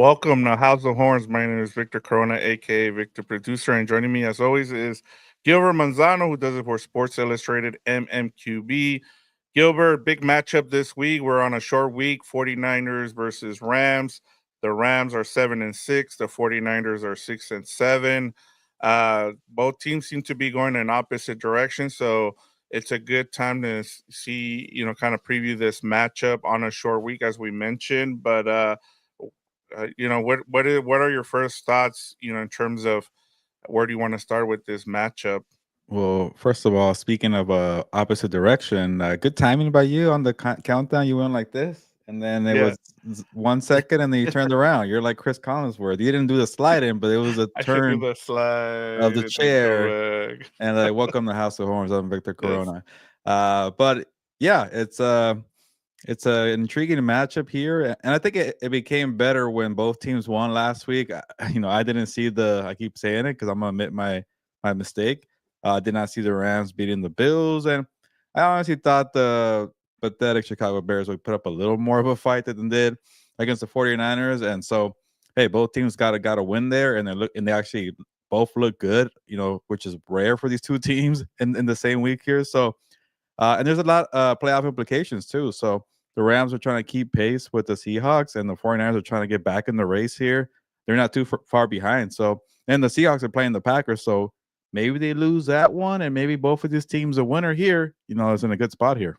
Welcome to House of Horns. My name is Victor Corona, aka Victor Producer, and joining me as always is Gilbert Manzano, who does it for Sports Illustrated MMQB. Gilbert, big matchup this week. We're on a short week, 49ers versus Rams. The Rams are 7-6, the 49ers are 6-7. Both teams seem to be going in opposite directions, so it's a good time to see, kind of preview this matchup on a short week, as we mentioned. But what are your first thoughts? In terms of where do you want to start with this matchup? Well, first of all, speaking of opposite direction, good timing by you on the countdown. You went like this, and then it Yeah, was 1 second, and then you turned around. You're like Chris Collinsworth. You didn't do the slide in, but it was a I should do turn the of slide the and then go chair, back. and like welcome to House of Horns. I'm Victor Yes, Corona. But yeah, it's a intriguing matchup here, and I think it became better when both teams won last week. I didn't see the. I keep saying it because I'm gonna admit my mistake. Did not see the Rams beating the Bills, and I honestly thought the pathetic Chicago Bears would put up a little more of a fight than they did against the 49ers. And so, hey, both teams got a win there, and they actually both look good. Which is rare for these two teams in the same week here. So and there's a lot playoff implications too. So the Rams are trying to keep pace with the Seahawks, and the 49ers are trying to get back in the race here. They're not too far behind. So, and the Seahawks are playing the Packers. So maybe they lose that one, and maybe both of these teams a winner here. Is in a good spot here.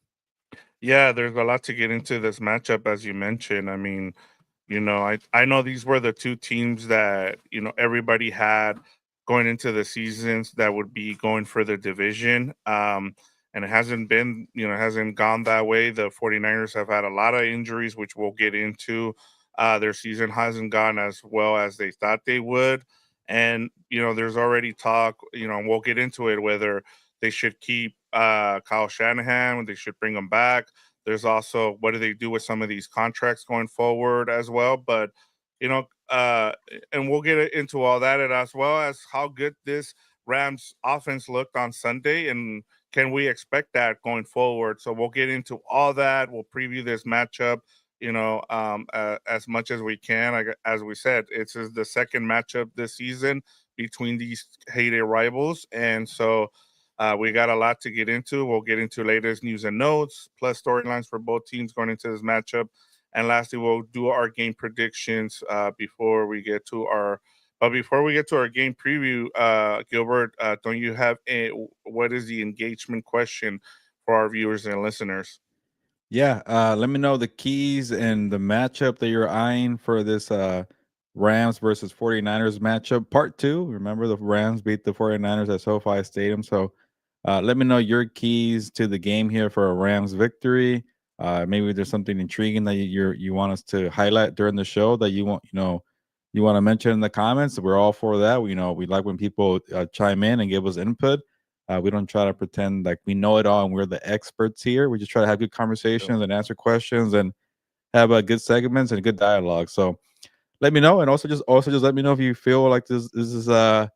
yeah. There's a lot to get into this matchup, as you mentioned. I mean, I know these were the two teams that everybody had going into the seasons that would be going for the division. And it hasn't been, it hasn't gone that way. The 49ers have had a lot of injuries, which we'll get into. Their season hasn't gone as well as they thought they would. And, there's already talk, and we'll get into it, whether they should keep Kyle Shanahan, they should bring him back. There's also what do they do with some of these contracts going forward as well. But you know, uh, and we'll get into all that, and as well as how good this Rams offense looked on Sunday, and can we expect that going forward? So we'll get into all that. We'll preview this matchup. As much as we can. As we said, it's the second matchup this season between these hated rivals, and so we got a lot to get into. We'll get into latest news and notes, plus storylines for both teams going into this matchup. And lastly, we'll do our game predictions before we get to our. But before we get to our game preview, Gilbert, don't you have what is the engagement question for our viewers and listeners? Yeah, let me know the keys and the matchup that you're eyeing for this Rams versus 49ers matchup. Part two. Remember, the Rams beat the 49ers at SoFi Stadium. So let me know your keys to the game here for a Rams victory. Maybe there's something intriguing that you want us to highlight during the show that you want to mention in the comments. We're all for that. We like when people chime in and give us input. We don't try to pretend like we know it all and we're the experts here. We just try to have good conversations and answer questions and have good segments and good dialogue. So let me know, and also just let me know if you feel like this is a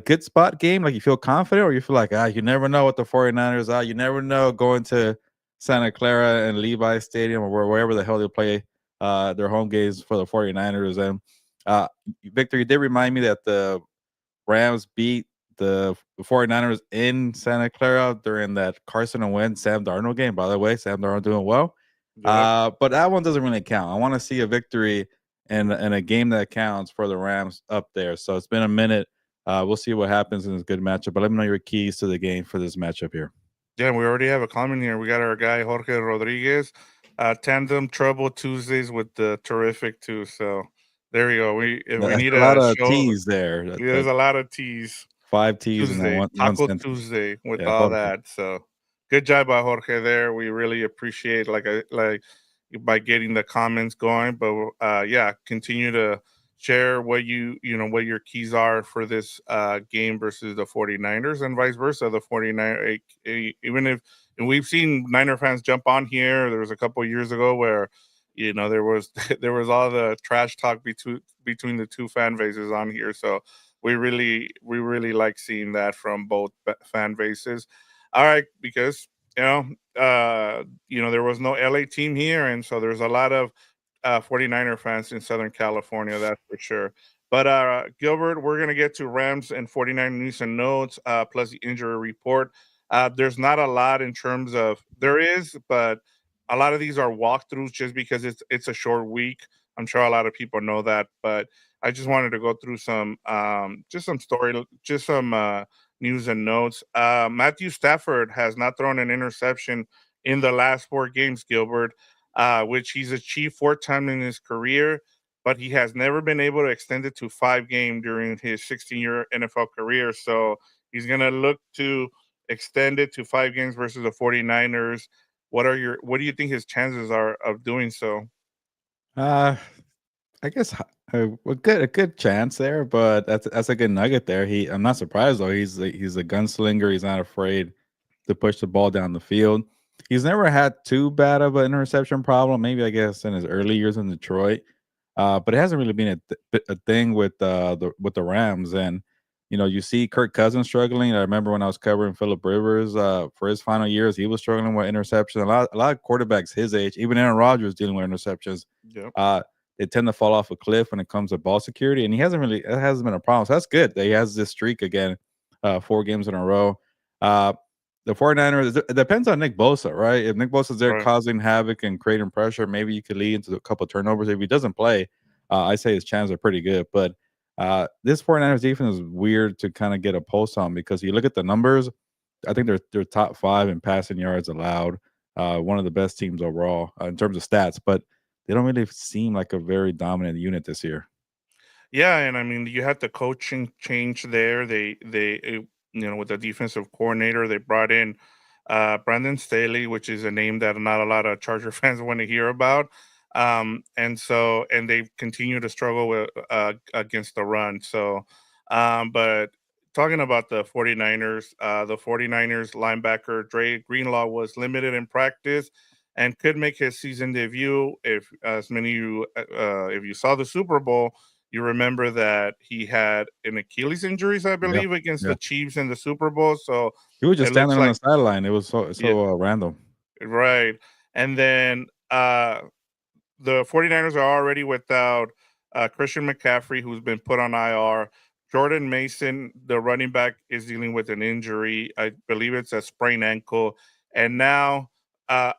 good spot game, like you feel confident, or you feel like you never know what the 49ers are. You never know going to Santa Clara and Levi Stadium or wherever the hell they play their home games for the 49ers. And uh, Victor, you did remind me that the Rams beat the 49ers in Santa Clara during that Carson and Wentz Sam Darnold game. By the way, Sam Darnold doing well. Yep. But that one doesn't really count. I want to see a victory and a game that counts for the Rams up there. So it's been a minute. We'll see what happens in this good matchup. But let me know your keys to the game for this matchup here. Yeah, we already have a comment here. We got our guy Jorge Rodriguez, tandem trouble Tuesdays with the terrific too. So there you go. We if we That's need a lot a of show. T's there. There's a lot of teas. Five T's in that Tuesday, one Taco sentence. Tuesday with Yeah, all Jorge. that. So good job by Jorge there. We really appreciate like by getting the comments going. But yeah, continue to share what what your keys are for this game versus the 49ers and vice versa. The 49ers, even if and we've seen Niner fans jump on here. There was a couple of years ago where there was there was all the trash talk between the two fan bases on here. So we really like seeing that from both fan bases. All right, because there was no LA team here, and so there's a lot of 49er fans in Southern California, that's for sure. But Gilbert, we're gonna get to Rams and 49 news and notes, plus the injury report. There's not a lot in terms of there is, but a lot of these are walkthroughs just because it's a short week. I'm sure a lot of people know that, but I just wanted to go through some just some story, just some news and notes. Matthew Stafford has not thrown an interception in the last 4 games, Gilbert, which he's achieved 4 times in his career, but he has never been able to extend it to 5 games during his 16-year NFL career. So he's going to look to extend it to 5 games versus the 49ers. What do you think his chances are of doing so? Uh, I guess a good chance there, but that's a good nugget there. I'm not surprised though. He's a gunslinger. He's not afraid to push the ball down the field. He's never had too bad of an interception problem. Maybe I guess in his early years in Detroit, but it hasn't really been a thing with the Rams. And you see Kirk Cousins struggling. I remember when I was covering Philip Rivers for his final years, he was struggling with interceptions. A lot of quarterbacks his age, even Aaron Rodgers, dealing with interceptions. Yep. Uh, they tend to fall off a cliff when it comes to ball security, and it hasn't been a problem. So that's good that he has this streak again, 4 games in a row. Uh, the 49ers, it depends on Nick Bosa, right? If Nick Bosa's there Right. causing havoc and creating pressure, maybe you could lead into a couple of turnovers. If he doesn't play, I say his chances are pretty good. But this 49ers defense is weird to kind of get a pulse on because you look at the numbers, I think they're top 5 in passing yards allowed, one of the best teams overall in terms of stats, but they don't really seem like a very dominant unit this year. Yeah, and I mean, you had the coaching change there. With the defensive coordinator, they brought in Brandon Staley, which is a name that not a lot of Charger fans want to hear about. And they continue to struggle with against the run. But talking about the 49ers, the 49ers linebacker Dre Greenlaw was limited in practice and could make his season debut if, as many of you, if you saw the Super Bowl, you remember that he had an Achilles injuries, I Yeah, believe, against yeah. the Chiefs in the Super Bowl. So He was just it looks standing on the like, sideline. It was so yeah, so random. right. And then the 49ers are already without Christian McCaffrey, who's been put on IR. Jordan Mason, the running back, is dealing with an injury. I believe it's a sprained ankle. And now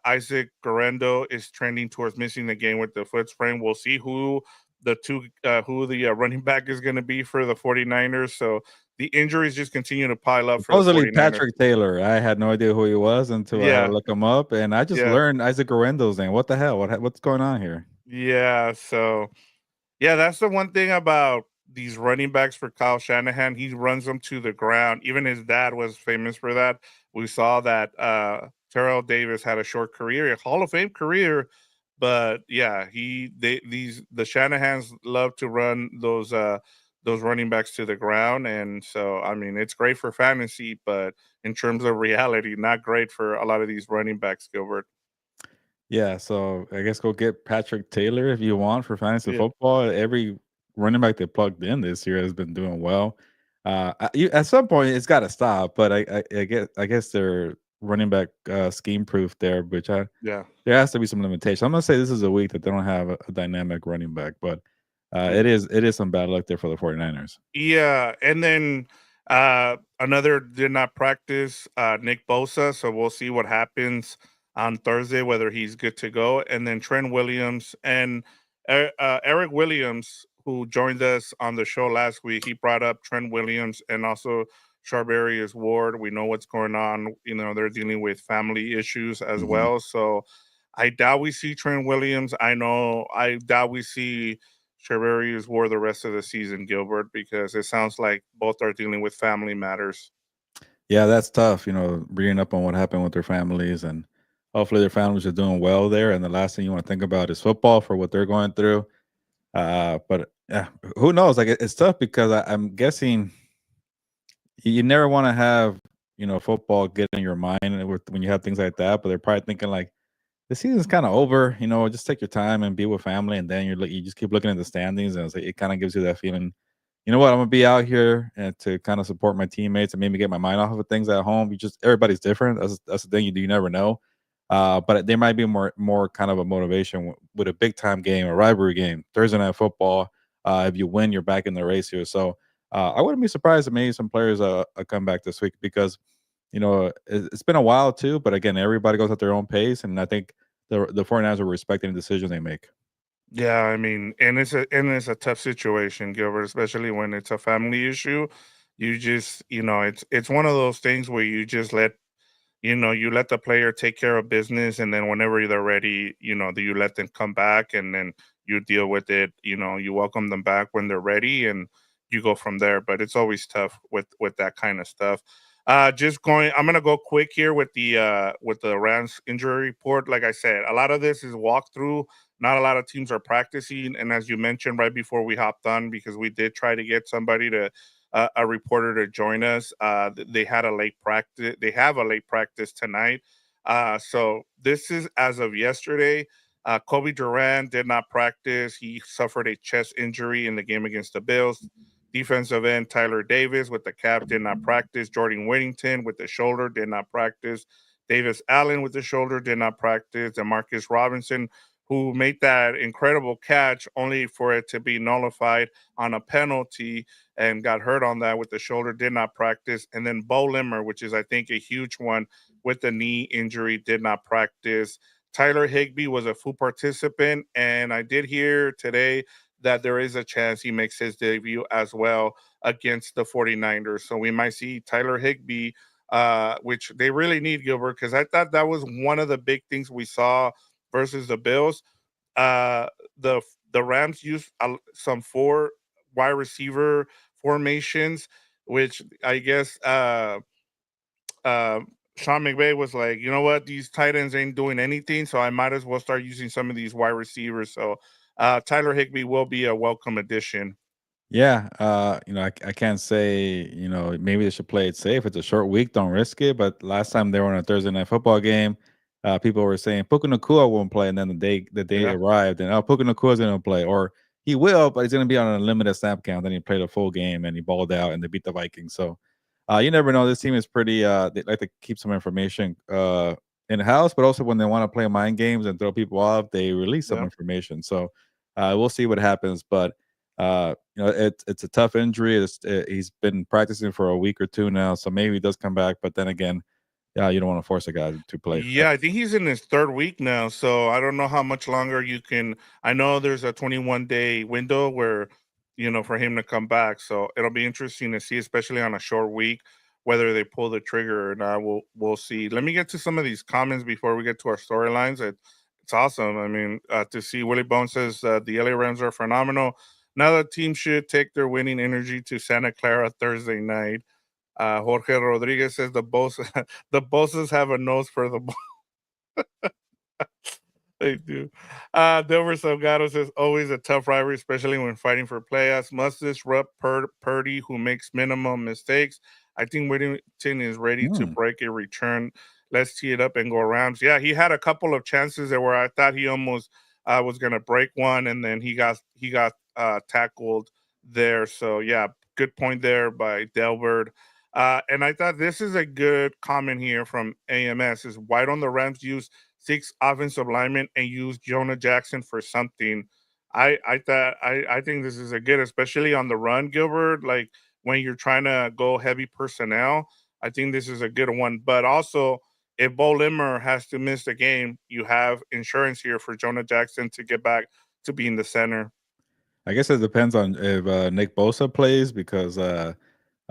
Isaac Guerrero is trending towards missing the game with the foot sprain. We'll see who the running back is going to be for the 49ers. So the injuries just continue to pile up for the Supposedly 49ers. Patrick Taylor. I had no idea who he was until I had to Yeah. look him up, and I just Yeah. learned Isaac Guerendo's name. What the hell? What's going on here? Yeah. So yeah, that's the one thing about these running backs for Kyle Shanahan. He runs them to the ground. Even his dad was famous for that. We saw that Terrell Davis had a short career, a Hall of Fame career, but yeah, the Shanahans love to run those running backs to the ground, and so I mean it's great for fantasy, but in terms of reality, not great for a lot of these running backs, Gilbert. Yeah, so I guess go get Patrick Taylor if you want for fantasy Yeah, football. Every running back they plugged in this year has been doing well. At some point, it's got to stop. But I guess they're running back scheme proof there, which yeah. there has to be some limitation. I'm gonna say this is a week that they don't have a dynamic running back, but it is some bad luck there for the 49ers. Yeah, and then another did not practice, Nick Bosa. So we'll see what happens on Thursday, whether he's good to go. And then Trent Williams and Eric Williams, who joined us on the show last week, he brought up Trent Williams and also Charberius Ward. We know what's going on. They're dealing with family issues as Mhm. well. So I doubt we see Trent Williams. I doubt we see Cheverius Ward the rest of the season, Gilbert, because it sounds like both are dealing with family matters. Yeah, that's tough. Reading up on what happened with their families, and hopefully their families are doing well there. And the last thing you want to think about is football for what they're going through. But yeah, who knows? Like it's tough because I'm guessing you never want to have football get in your mind when you have things like that. But they're probably thinking like the season's kind of over. Just take your time and be with family, and then you just keep looking at the standings, and it kind of gives you that feeling. You know what? I'm gonna be out here and to kind of support my teammates and maybe get my mind off of things at home. Everybody's different. That's the thing. You never know. But there might be more kind of a motivation with a big time game, a rivalry game, Thursday night football. If you win, you're back in the race here. So I wouldn't be surprised if maybe some players come back this week because it's been a while too. But again, everybody goes at their own pace, and I think the 49ers are respecting the decision they make. Yeah, I mean, and it's a tough situation, Gilbert, especially when it's a family issue. You just, it's one of those things where you just you let the player take care of business, and then whenever they're ready, you let them come back, and then you deal with it. You welcome them back when they're ready, and you go from there. But it's always tough with that kind of stuff. I'm gonna go quick here with the Rams injury report. Like I said, a lot of this is walkthrough. Not a lot of teams are practicing, and as you mentioned right before we hopped on, because we did try to get somebody to a reporter to join us. They had a late practice. They have a late practice tonight. So this is as of yesterday. Kobe Durant did not practice. He suffered a chest injury in the game against the Bills. Defensive end Tyler Davis with the calf did not practice. Jordan Whittington with the shoulder did not practice. Davis Allen with the shoulder did not practice. And Marcus Robinson, who made that incredible catch only for it to be nullified on a penalty and got hurt on that with the shoulder, did not practice. And then Bo Limmer, which is, I think, a huge one with the knee injury, did not practice. Tyler Higbee was a full participant. And I did hear today that there is a chance he makes his debut as well against the 49ers. So we might see Tyler Higbee, which they really need, Gilbert, because I thought that was one of the big things we saw versus the Bills. Uh, the Rams used some four wide receiver formations, which I guess uh, Sean McVay was like, you know what, these tight ends ain't doing anything, so I might as well start using some of these wide receivers. So Tyler Higbee will be a welcome addition. Yeah, I can't say, maybe they should play it safe. It's a short week, don't risk it. But last time they were on a Thursday night football game, people were saying Puka Nakua won't play, and then the day Yeah. arrived, and Puka Nakua's going to play, or he will, but he's going to be on a limited snap count. Then he played a full game and he balled out, and they beat the Vikings. So you never know. This team is pretty. They like to keep some information in house, but also when they want to play mind games and throw people off, they release some Yeah. information. So we'll see what happens, but. It's a tough injury. He's been practicing for a week or two now, so maybe he does come back. But then again, yeah, you don't want to force a guy to play. Yeah, I think he's in his third week now, so I don't know how much longer you can. I know there's a 21-day window where, for him to come back. So it'll be interesting to see, especially on a short week, whether they pull the trigger or not. We'll see. Let me get to some of these comments before we get to our storylines. It's awesome. I mean, to see Willie Bone says the LA Rams are phenomenal. Now the team should take their winning energy to Santa Clara Thursday night. Jorge Rodriguez says the boss the bosses have a nose for the they do. Delver Salgado says always a tough rivalry, especially when fighting for playoffs. Must disrupt Purdy, who makes minimum mistakes. I think Whittington is ready to Hmm. break a return. Let's tee it up and go Rams. Yeah, he had a couple of chances there where I thought he almost was gonna break one, and then he got tackled there. So yeah, good point there by Delbert. And I thought this is a good comment here from AMS is why don't the Rams use six offensive linemen and use Jonah Jackson for something? I think this is a good, especially on the run, Gilbert. Like when you're trying to go heavy personnel, I think this is a good one. But also, if Bo Limmer has to miss the game, you have insurance here for Jonah Jackson to get back to being the center. I guess it depends on if Nick Bosa plays because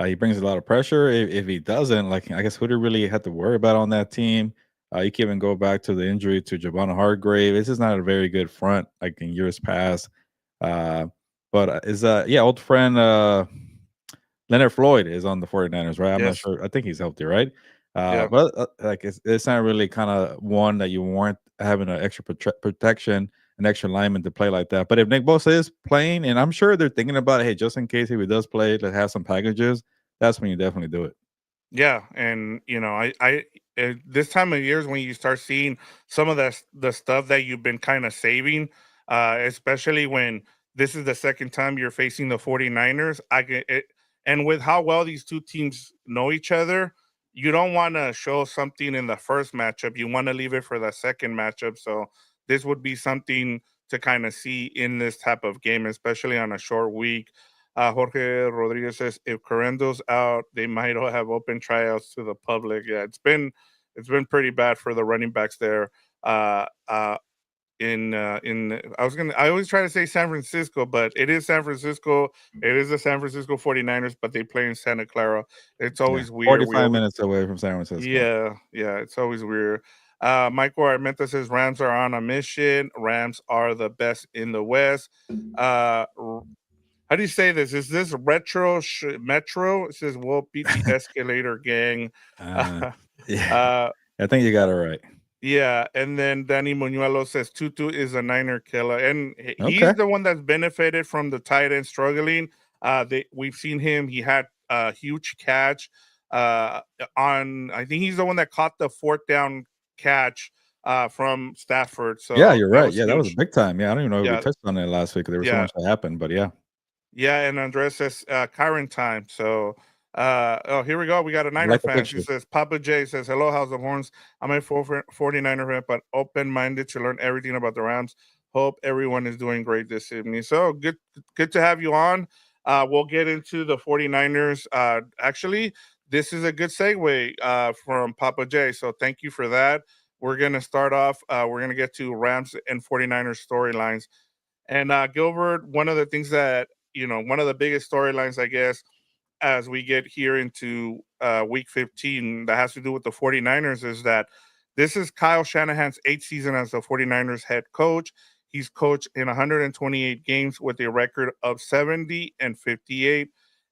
he brings a lot of pressure. If he doesn't, like I guess who do you really have to worry about on that team? You can even go back to the injury to Javon Hargrave. This is not a very good front like in years past. Uh, but is yeah, old friend Leonard Floyd is on the 49ers, right? I'm not Yes. sure. I think he's healthy, right? Yeah. But like it's not really kind of one that you warrant having an extra protection, an extra lineman to play like that. But if Nick Bosa is playing, and I'm sure they're thinking about, hey, just in case if he does play, let's have some packages. That's when you definitely do it. Yeah, and this time of year is when you start seeing some of the stuff that you've been kind of saving, especially when this is the second time you're facing the 49ers. And with how well these two teams know each other, you don't want to show something in the first matchup. You want to leave it for the second matchup. So this would be something to kind of see in this type of game, especially on a short week. Jorge Rodriguez says if Correndo's out, they might all have open tryouts to the public. Yeah, it's been pretty bad for the running backs there. Uh, uh, in I always try to say San Francisco, but it is San Francisco. It is the San Francisco 49ers, but they play in Santa Clara. It's Yeah, always weird. 45 minutes away from San Francisco. Yeah, it's always weird. Michael Armenta says Rams are on a mission. Rams are the best in the West. How do you say this? Is this metro? It says we'll beat the escalator gang. Uh, yeah, uh, I think you got it right. yeah, and then Danny Munuelo says Tutu is a Niner killer, and Okay. he's the one that's benefited from the tight end struggling. We've seen him; he had a huge catch on. I think he's the one that caught the fourth down catch from Stafford. Yeah, So you're that right. was Yeah, that was a huge. big time. Yeah, I don't even know if we Yeah, touched on it last week. There was so yeah. much that happened, but yeah, Yeah, and Andres says current time. So oh, here we go. We got a I Niner like the fan. She picture. says Papa J says, "Hello, House of Horns. I'm a 49er fan, but open-minded to learn everything about the Rams. Hope everyone is doing great this evening." So good to have you on. We'll get into the 49ers. Actually, this is a good segue from Papa J. So thank you for that. We're gonna start off. We're gonna get to Rams and 49ers storylines. And Gilbert, one of the things that, one of the biggest storylines, I guess, as we get here into week 15 that has to do with the 49ers is that this is Kyle Shanahan's eighth season as the 49ers head coach. He's coached in 128 games with a record of 70 and 58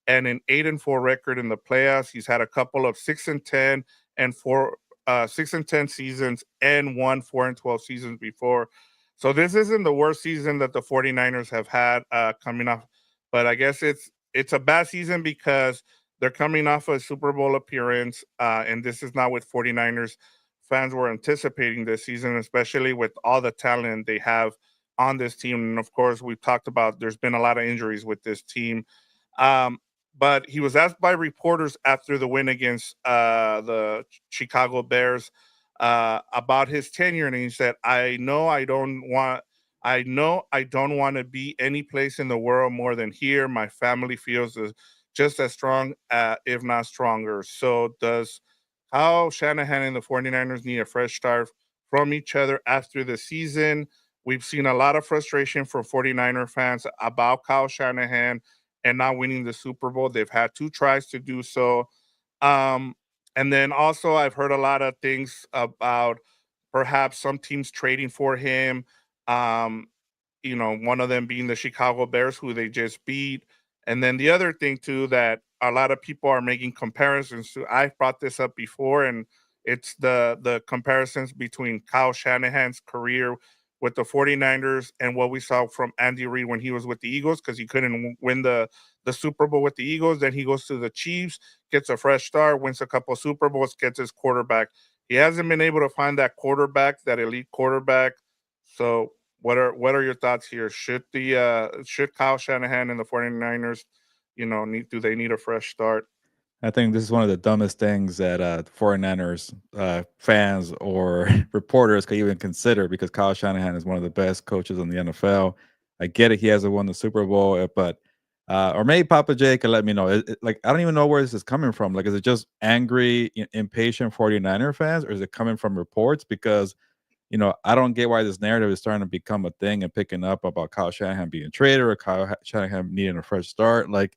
and an 8-4 record in the playoffs. He's had a couple of 6-10 and 6-10 seasons and 4-12 seasons before. So this isn't the worst season that the 49ers have had coming off, but I guess it's a bad season because they're coming off a Super Bowl appearance, and this is not what 49ers fans were anticipating this season, especially with all the talent they have on this team. And of course, we've talked about there's been a lot of injuries with this team. Um, but he was asked by reporters after the win against the Chicago Bears about his tenure, and he said, I know I don't want to be any place in the world more than here. My family feels just as strong, if not stronger. So does how Shanahan and the 49ers need a fresh start from each other after the season? We've seen a lot of frustration from 49er fans about Kyle Shanahan and not winning the Super Bowl. They've had two tries to do so. Um, and then also, I've heard a lot of things about perhaps some teams trading for him. Um, one of them being the Chicago Bears, who they just beat. And then the other thing, too, that a lot of people are making comparisons to, I've brought this up before, and it's the comparisons between Kyle Shanahan's career with the 49ers and what we saw from Andy Reid when he was with the Eagles, because he couldn't win the Super Bowl with the Eagles. Then he goes to the Chiefs, gets a fresh start, wins a couple Super Bowls, gets his quarterback. He hasn't been able to find that quarterback, that elite quarterback. So what are your thoughts here? Should Kyle Shanahan and the 49ers, do they need a fresh start? I think this is one of the dumbest things that 49ers fans or reporters could even consider because Kyle Shanahan is one of the best coaches in the NFL. I get it; he hasn't won the Super Bowl, but or maybe Papa J can let me know. Like I don't even know where this is coming from. Like, is it just angry, impatient 49er fans, or is it coming from reports? Because I don't get why this narrative is starting to become a thing and picking up about Kyle Shanahan being traded or Kyle Shanahan needing a fresh start. Like,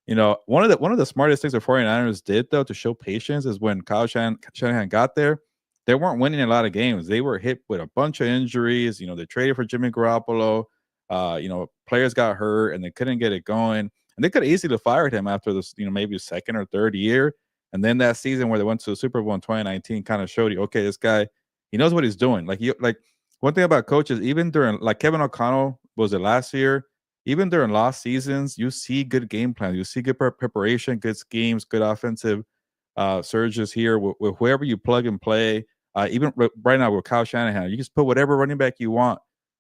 one of the smartest things the 49ers did though to show patience is when Kyle Shanahan got there, they weren't winning a lot of games. They were hit with a bunch of injuries. They traded for Jimmy Garoppolo. Players got hurt and they couldn't get it going. And they could have easily fired him after this, maybe second or third year. And then that season where they went to the Super Bowl in 2019 kind of showed you, okay, this guy, he knows what he's doing. Like one thing about coaches, even during like Kevin O'Connell was it last year, even during lost seasons, you see good game plans. You see good preparation, good schemes, good offensive surges here with whoever you plug and play. Even right now with Kyle Shanahan, you just put whatever running back you want.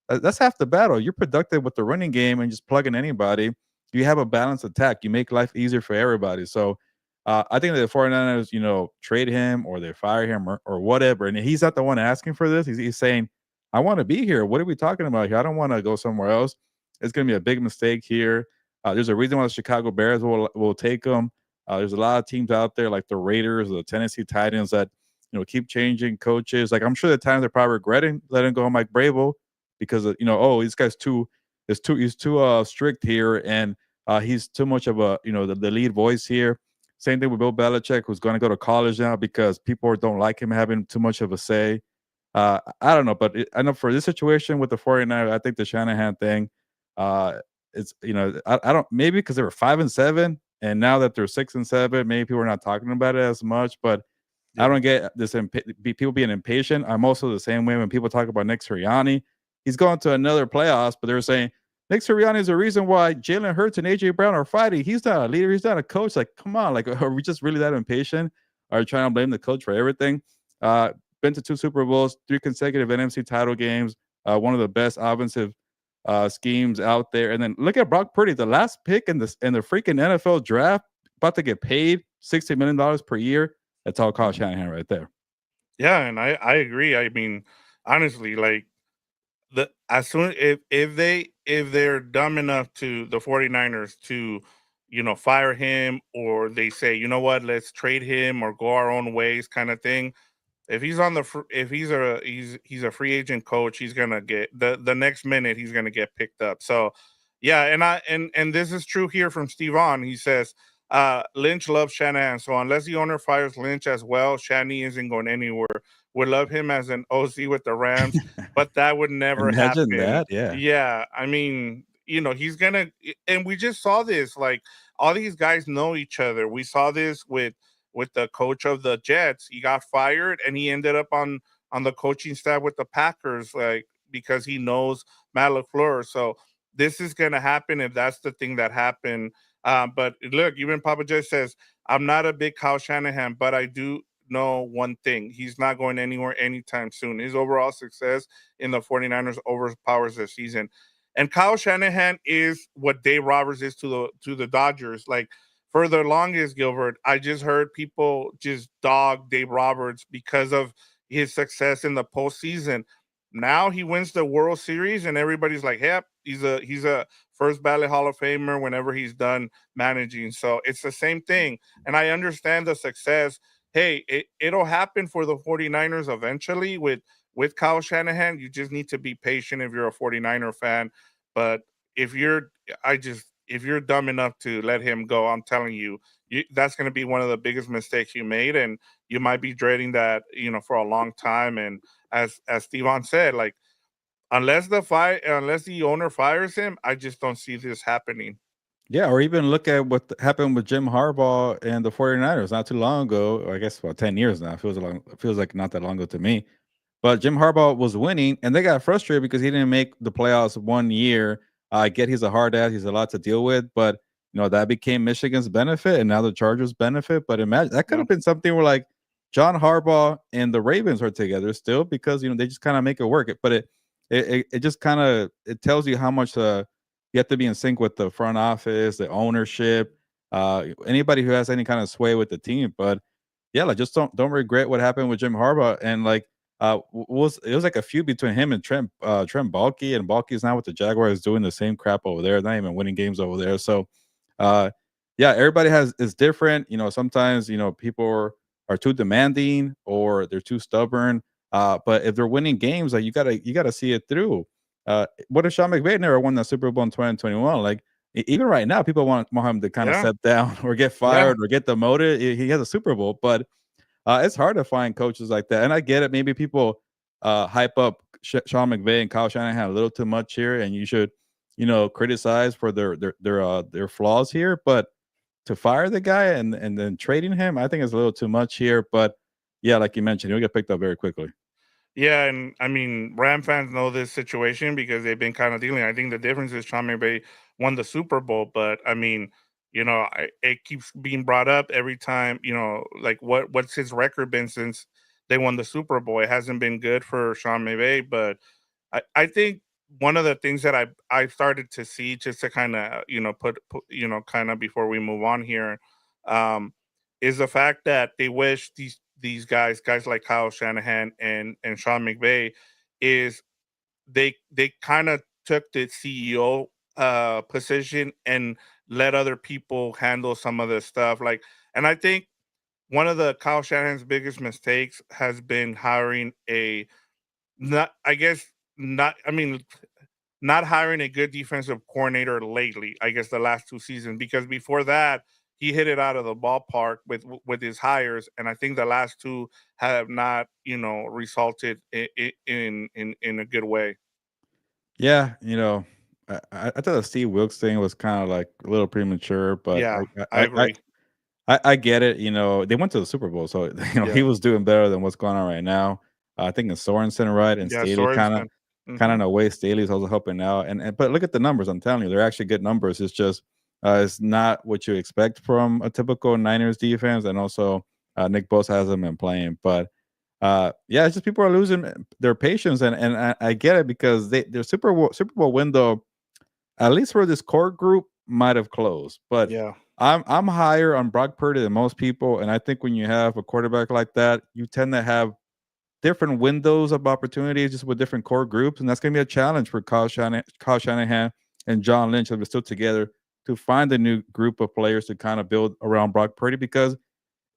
That's half the battle. You're productive with the running game and just plugging anybody. You have a balanced attack. You make life easier for everybody. So I think that the 49ers, trade him or they fire him or whatever. And he's not the one asking for this. He's saying, I want to be here. What are we talking about here? I don't want to go somewhere else. It's going to be a big mistake here. There's a reason why the Chicago Bears will take him. There's a lot of teams out there like the Raiders or the Tennessee Titans that keep changing coaches. Like I'm sure the times they're probably regretting letting go of Mike Brable because of, oh, this guy's he's too strict here and he's too much of a the lead voice here. Same thing with Bill Belichick, who's going to go to college now because people don't like him having too much of a say. I don't know, but I know for this situation with the 49ers, I think the Shanahan thing, it's I don't maybe because they were 5-7, and now that they're 6-7, maybe people are not talking about it as much. But I Yeah. don't get this people being impatient. I'm also the same way when people talk about Nick Sirianni. He's going to another playoffs, but they're saying Nick Sirianni is the reason why Jalen Hurts and AJ Brown are fighting. He's not a leader. He's not a coach. Like, come on. Like, are we just really that impatient? Are we trying to blame the coach for everything? Been to 2 Super Bowls, 3 consecutive NFC title games, one of the best offensive schemes out there. And then look at Brock Purdy, the last pick in the freaking NFL draft, about to get paid $60 million per year. That's all Kyle Shanahan right there. Yeah, and I agree. I mean, honestly, like the as soon if they're dumb enough to the 49ers to fire him, or they say, you know what, let's trade him or go our own ways kind of thing. If he's on the if he's a free agent coach, he's gonna get the next minute he's gonna get picked up. So yeah, and this is true here from Steve On. He says Lynch loves Shanahan, so unless the owner fires Lynch as well, Shanny isn't going anywhere. We love him as an OC with the Rams, but that would never Imagine happen. that. Yeah. Yeah, I mean, he's gonna, and we just saw this. Like all these guys know each other. We saw this with the coach of the Jets. He got fired and he ended up on the coaching staff with the Packers, like because he knows Matt LaFleur. So this is gonna happen if that's the thing that happened. But look, even Papa J says, I'm not a big Kyle Shanahan, but I do know one thing. He's not going anywhere anytime soon. His overall success in the 49ers overpowers this season. And Kyle Shanahan is what Dave Roberts is to the Dodgers. Like for the longest, Gilbert, I just heard people just dog Dave Roberts because of his success in the postseason. Now he wins the World Series, and everybody's like, "Yep, he's a first ballot Hall of Famer whenever he's done managing." So it's the same thing, and I understand the success. Hey, it'll happen for the 49ers eventually with Kyle Shanahan. You just need to be patient if you're a 49er fan. But if you're if you're dumb enough to let him go, I'm telling you, that's going to be one of the biggest mistakes you made, and you might be dreading that for a long time. And as Stevan said, like unless the owner fires him, I just don't see this happening. Yeah, or even look at what happened with Jim Harbaugh and the 49ers not too long ago, or I guess about 10 years now. Feels like not that long ago to me. But Jim Harbaugh was winning, and they got frustrated because he didn't make the playoffs one year. I get he's a hard ass; he's a lot to deal with, but that became Michigan's benefit, and now the Chargers benefit. But imagine that could Yeah. have been something where like John Harbaugh and the Ravens are together still because they just kind of make it work. But it just kind of it tells you how much you have to be in sync with the front office, the ownership, anybody who has any kind of sway with the team. But yeah, like just don't regret what happened with Jim Harbaugh and like it was like a feud between him and Trent Baalke, and Baalke is now with the Jaguars doing the same crap over there, not even winning games over there. So uh yeah, everybody is different. Sometimes people are too demanding or they're too stubborn. But if they're winning games, like you gotta see it through. What if Sean McVay never won the Super Bowl in 2021? Like even right now, people want him to kind of Yeah. step down or get Yeah. fired or get demoted. He has a Super Bowl, but it's hard to find coaches like that. And I get it. Maybe people hype up Sean McVay and Kyle Shanahan a little too much here, and you should, criticize for their flaws here. But to fire the guy and then trading him, I think is a little too much here. But yeah, like you mentioned, he'll get picked up very quickly. Yeah, and I mean, Ram fans know this situation because they've been kind of dealing. I think the difference is Sean McVay won the Super Bowl, but I mean, it keeps being brought up every time. Like what's his record been since they won the Super Bowl? It hasn't been good for Sean McVay, but I think one of the things that I started to see just to kind of put kind of before we move on here, um, is the fact that they wish these guys like Kyle Shanahan and Sean McVay, is they kind of took the CEO position and let other people handle some of the stuff. Like, and I think one of the Kyle Shanahan's biggest mistakes has been hiring a not I guess not I mean not hiring a good defensive coordinator lately, I guess the last 2 seasons, because before that he hit it out of the ballpark with his hires, and I think the last two have not, resulted in a good way. Yeah, I thought the Steve Wilkes thing was kind of like a little premature, but Yeah, I agree. I get it. They went to the Super Bowl, so he Yeah. was doing better than what's going on right now. I think it's Sorensen, right, and Yeah, Staley Sorensen. kind of Mhm. in a way Staley's also helping out. And but look at the numbers. I'm telling you, they're actually good numbers. It's just it's not what you expect from a typical Niners defense, and also Nick Bosa hasn't been playing, but. Yeah, it's just people are losing their patience, and I get it because their Super Bowl window, at least for this core group, might have closed. But Yeah. I'm higher on Brock Purdy than most people, and I think when you have a quarterback like that, you tend to have different windows of opportunities just with different core groups, and that's going to be a challenge for Kyle Shanahan and John Lynch if they're still together to find a new group of players to kind of build around Brock Purdy because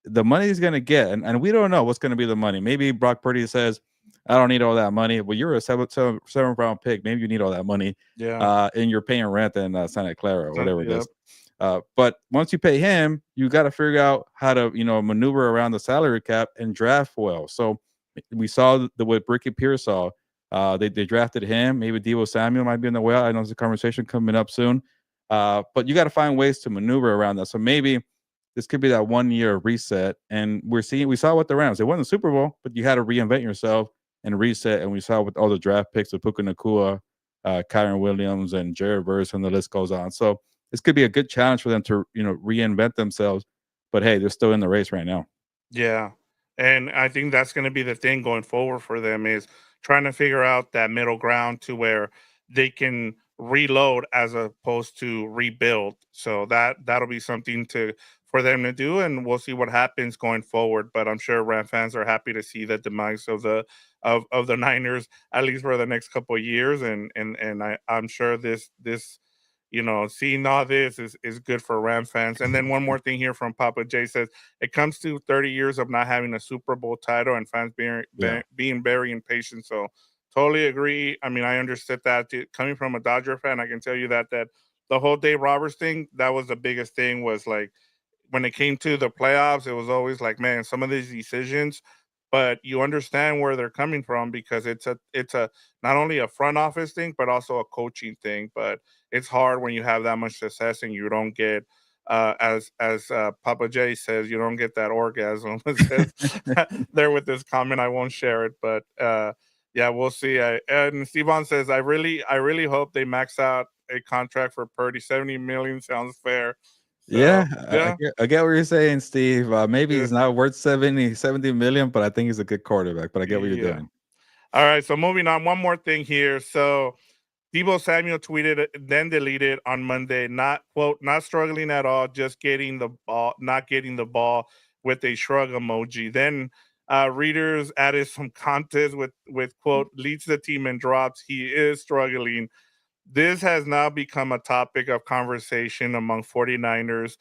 the money he's going to get, and we don't know what's going to be the money. Maybe Brock Purdy says, "I don't need all that money." Well, you're a seventh round pick. Maybe you need all that money, Yeah. and you're paying rent in Santa Clara or whatever it is. Yep. But once you pay him, you got to figure out how to maneuver around the salary cap and draft well. So we saw the with Ricky Pearsall. They drafted him. Maybe Deebo Samuel might be in the way. I know there's a conversation coming up soon. But you got to find ways to maneuver around that. So maybe this could be that 1 year reset. And we saw with the Rams, they won the Super Bowl, but you had to reinvent yourself and reset. And we saw with all the draft picks with Puka Nakua, Kyron Williams, and Jared Verse, and the list goes on. So this could be a good challenge for them to, reinvent themselves. But hey, they're still in the race right now. Yeah. And I think that's going to be the thing going forward for them, is trying to figure out that middle ground to where they can reload as opposed to rebuild. So that'll be something to for them to do, and we'll see what happens going forward. But I'm sure Ram fans are happy to see the demise of the Niners, at least for the next couple of years, and I'm sure this seeing all this is good for Ram fans. And then one more thing here from Papa J says, it comes to 30 years of not having a Super Bowl title and fans Yeah. being very impatient. So totally agree. I mean, I understood that. Coming from a Dodger fan, I can tell you that the whole Dave Roberts thing, that was the biggest thing, was like when it came to the playoffs, it was always like, man, some of these decisions, but you understand where they're coming from, because it's a not only a front office thing, but also a coaching thing. But it's hard when you have that much success and you don't get, as Papa J says, you don't get that orgasm. It says there with this comment. I won't share it, but yeah, we'll see. And Stevan says, I really hope they max out a contract for Purdy. 70 million sounds fair. Yeah, So yeah, I get what you're saying, Steve. Maybe yeah, he's not worth 70 million, but I think he's a good quarterback. But I get what you're yeah. doing. All right, so moving on. One more thing here. So Debo Samuel tweeted it, then deleted on Monday, not quote, not struggling at all, just getting the ball, not getting the ball, with a shrug emoji. Then readers added some context with quote, leads the team in drops. He is struggling. This has now become a topic of conversation among 49ers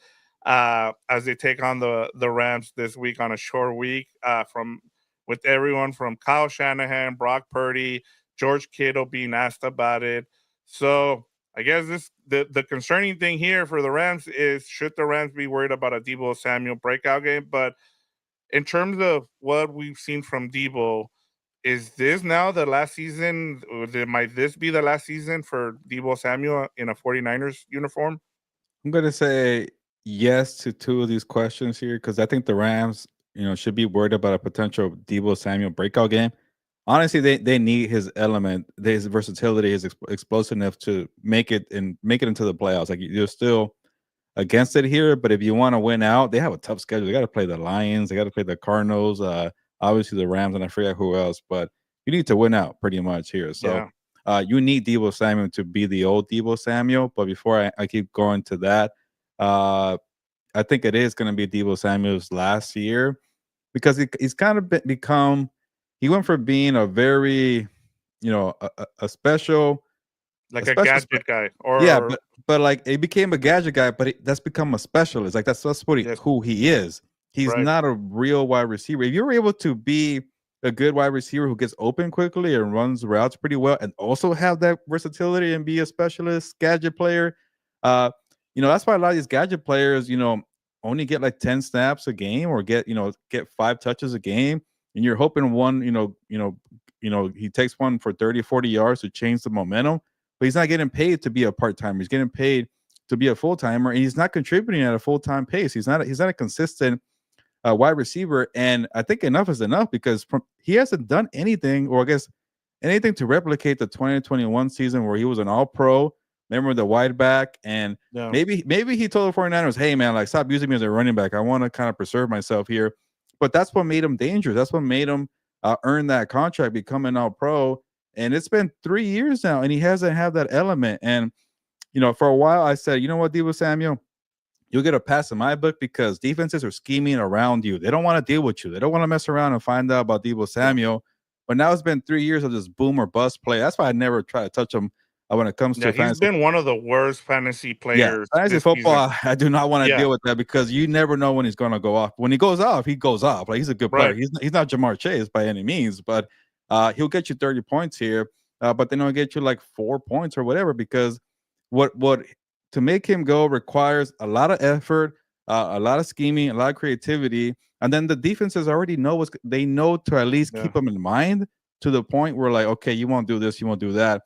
as they take on the Rams this week on a short week, from with everyone from Kyle Shanahan, Brock Purdy, George Kittle being asked about it. So I guess the concerning thing here for the Rams is, should the Rams be worried about a Debo Samuel breakout game? But in terms of what we've seen from Debo, is this now the last season? Might this be the last season for Debo Samuel in a 49ers uniform? I'm gonna say yes to two of these questions here because I think the Rams, should be worried about a potential Debo Samuel breakout game. Honestly, they need his element, his versatility, his explosiveness to make it into the playoffs. Like you're still against it here, but if you want to win out, they have a tough schedule. They got to play the Lions, they got to play the Cardinals, obviously the Rams, and I forget who else. But you need to win out pretty much here. So Yeah, you need Debo Samuel to be the old Debo Samuel. But before I keep going to that, uh, I think it is going to be Debo Samuel's last year because he's kind of become. He went from being a very, a special, a like a special. gadget guy, Yeah, or but like he became a gadget guy, but that's become a specialist. Like that's what yes, who he is. He's right, not a real wide receiver. If you're able to be a good wide receiver who gets open quickly and runs routes pretty well, and also have that versatility and be a specialist gadget player, uh, that's why a lot of these gadget players, only get like 10 snaps a game or get 5 touches a game, and you're hoping one, he takes one for 30 or 40 yards to change the momentum, but he's not getting paid to be a part timer. He's getting paid to be a full timer, and he's not contributing at a full time pace. He's not a consistent wide receiver, and I think enough is enough because he hasn't done anything, or I guess anything to replicate the 2021 season where he was an All Pro. Remember the wide back, and yeah, maybe he told the 49ers, "Hey man, like stop using me as a running back. I want to kind of preserve myself here." But that's what made him dangerous. That's what made him earn that contract, become an All Pro. And it's been 3 years now, and he hasn't had that element. And for a while, I said, you know what, Debo Samuel, you'll get a pass in my book because defenses are scheming around you. They don't want to deal with you. They don't want to mess around and find out about Debo yeah. Samuel. But now it's been 3 years of this boom or bust play. That's why I never try to touch him when it comes Yeah, to he's fantasy. been one of the worst fantasy Yeah, players fantasy this season. football, I do not want to Yeah, deal with that because you never know when he's going to go off. When he goes off, he goes off. Like he's a good player. right. He's not Jamar Chase by any means, but he'll get you 30 points here. But then he'll get you like 4 points or whatever because what to make him go requires a lot of effort, a lot of scheming, a lot of creativity, and then the defenses already know they know to at least Yeah, keep him in mind to the point where like, okay, you won't do this, you won't do that.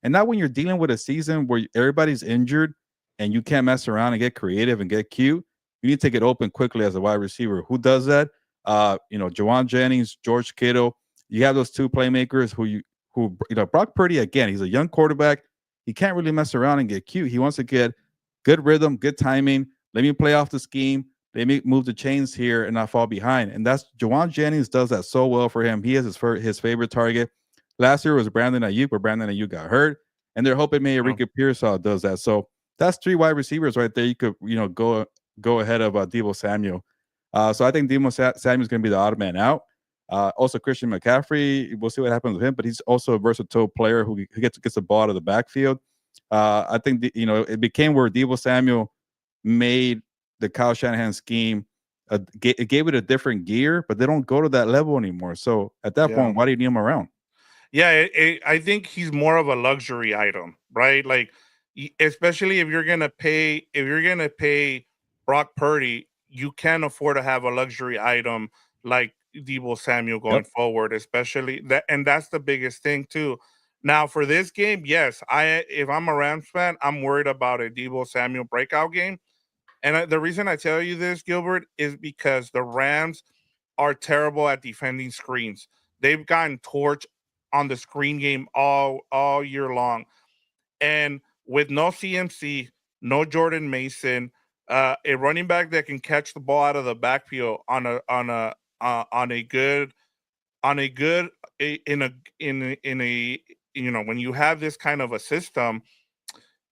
And now when you're dealing with a season where everybody's injured and you can't mess around and get creative and get cute, you need to get open quickly as a wide receiver. Who does that? Jawan Jennings, George Kittle. You have those two playmakers who Brock Purdy, again, he's a young quarterback. He can't really mess around and get cute. He wants to get good rhythm, good timing. Let me play off the scheme. Let me move the chains here and not fall behind. And that's Jawan Jennings does that so well for him. He is his favorite target. Last year was Brandon Ayuk, but Brandon Ayuk got hurt, and they're hoping maybe yeah, Enrique Pearsall does that. So that's 3 wide receivers right there. You could go ahead of Debo Samuel. So I think Samuel is going to be the odd man out. Also, Christian McCaffrey, we'll see what happens with him, but he's also a versatile player who gets the ball out of the backfield. I think it became where Debo Samuel made the Kyle Shanahan scheme. It gave it a different gear, but they don't go to that level anymore. So at that yeah. point, why do you need him around? Yeah, I think he's more of a luxury item, right? Like, especially if you're gonna pay Brock Purdy, you can't afford to have a luxury item like Debo Samuel going Yep. forward, especially that, and that's the biggest thing too. Now for this game, yes, if I'm a Rams fan, I'm worried about a Debo Samuel breakout game, and the reason I tell you this, Gilbert, is because the Rams are terrible at defending screens. They've gotten torched on the screen game all year long. And with no CMC, no Jordan Mason, a running back that can catch the ball out of the backfield on a good on a good in a when you have this kind of a system,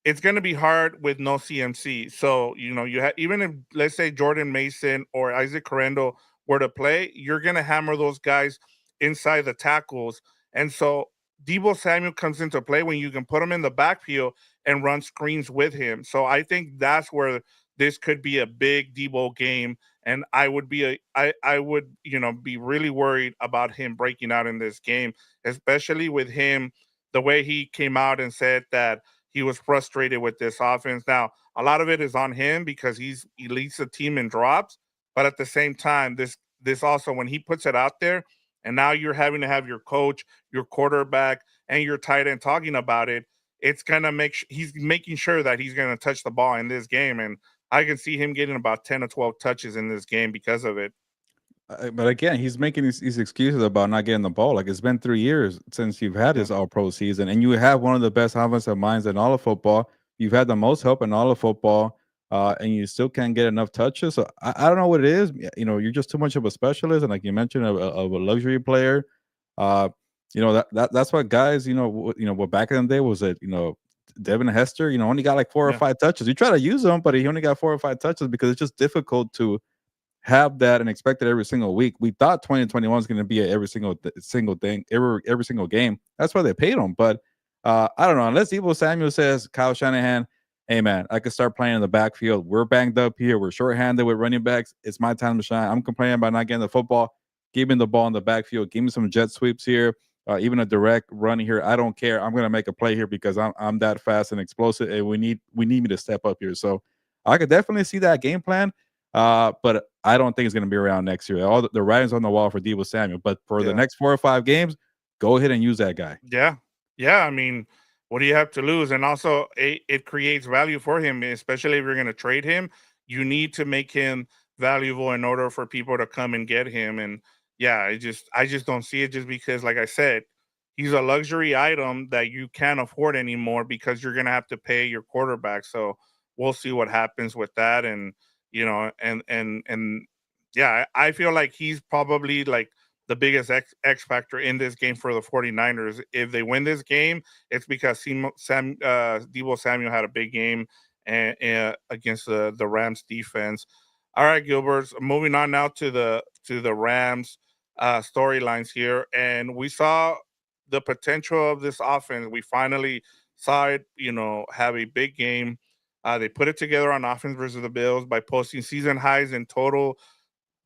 it's going to be hard with no CMC. So, you have, even if, let's say, Jordan Mason or Isaac Correndo were to play, you're going to hammer those guys inside the tackles. And so Debo Samuel comes into play when you can put him in the backfield and run screens with him. So I think that's where this could be a big Debo game. And I would, be really worried about him breaking out in this game, especially with him, the way he came out and said that he was frustrated with this offense. Now, a lot of it is on him because he leads the team in drops, but at the same time, this also, when he puts it out there, and now you're having to have your coach, your quarterback, and your tight end talking about it. It's gonna he's making sure that he's gonna touch the ball in this game, and I can see him getting about 10 or 12 touches in this game because of it. But again, he's making these excuses about not getting the ball. Like it's been 3 years since you've had Yeah, this All Pro season, and you have one of the best offensive minds in all of football. You've had the most help in all of football, and you still can't get enough touches. So I don't know what it is. You're just too much of a specialist, and like you mentioned, of a luxury player. Uh, that's what guys. What back in the day was that Devin Hester, only got like 4 or 5 touches. You try to use him, but he only got 4 or 5 touches because it's just difficult to have that and expect it every single week. We thought 2021 was going to be a every single thing, every single game. That's why they paid him. But I don't know. Unless Debo Samuel says, Kyle Shanahan, hey man, I could start playing in the backfield. We're banged up here. We're shorthanded with running backs. It's my time to shine. I'm complaining about not getting the football. Give me the ball in the backfield. Give me some jet sweeps here. Even a direct run here. I don't care. I'm gonna make a play here because I'm that fast and explosive, and we need me to step up here. So I could definitely see that game plan. But I don't think it's going to be around next year. All the writing's on the wall for Debo Samuel. But for the Yeah. next 4 or 5 games, go ahead and use that guy. Yeah. Yeah. I mean, what do you have to lose? And also, it creates value for him, especially if you're going to trade him. You need to make him valuable in order for people to come and get him. And yeah, I just don't see it just because, like I said, he's a luxury item that you can't afford anymore because you're going to have to pay your quarterback. So we'll see what happens with that. And, and yeah, I feel like he's probably like the biggest X factor in this game for the 49ers. If they win this game, it's because Debo Samuel had a big game against the Rams defense. All right, Gilbert. Moving on now to the Rams storylines here, and we saw the potential of this offense. We finally saw it, have a big game. They put it together on offense versus the Bills by posting season highs in total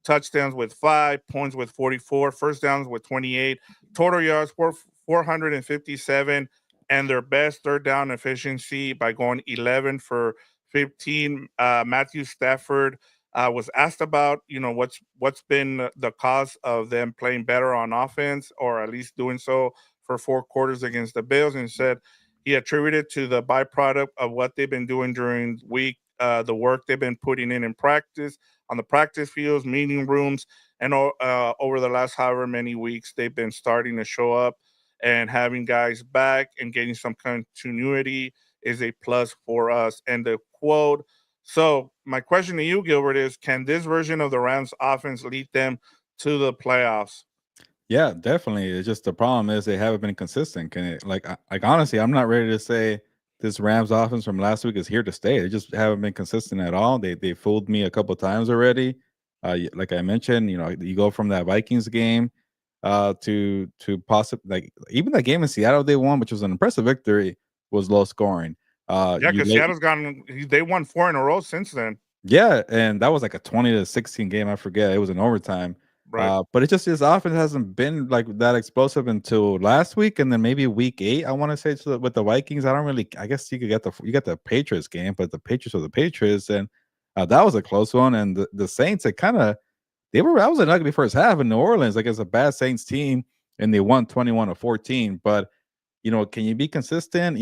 touchdowns with 5, points with 44, first downs with 28, total yards for 457, and their best third down efficiency by going 11 for 15. Matthew Stafford was asked about, what's been the cause of them playing better on offense, or at least doing so for 4 quarters against the Bills, and said he attributed to the byproduct of what they've been doing during the week, the work they've been putting in practice on the practice fields, meeting rooms, and over the last however many weeks, they've been starting to show up and having guys back and getting some continuity is a plus for us. And the quote. So, my question to you, Gilbert, is can this version of the Rams offense lead them to the playoffs? Yeah, definitely. It's just the problem is they haven't been consistent. Can it like honestly, I'm not ready to say this Rams offense from last week is here to stay. They just haven't been consistent at all. They fooled me a couple times already. Like I mentioned, you go from that Vikings game to possibly like even the game in Seattle they won, which was an impressive victory, was low scoring. Yeah, You because late Seattle's they won 4 in a row since then. Yeah, and that was like a 20-16 game. I forget. It was in overtime. Right. But it just his offense hasn't been like that explosive until last week, and then maybe week 8. I want to say with the Vikings. I don't really. I guess you could get the Patriots game, but the Patriots are the Patriots, and that was a close one. And the Saints, it kind of they were. That was an ugly first half in New Orleans against a bad Saints team, and they won 21-14. But can you be consistent?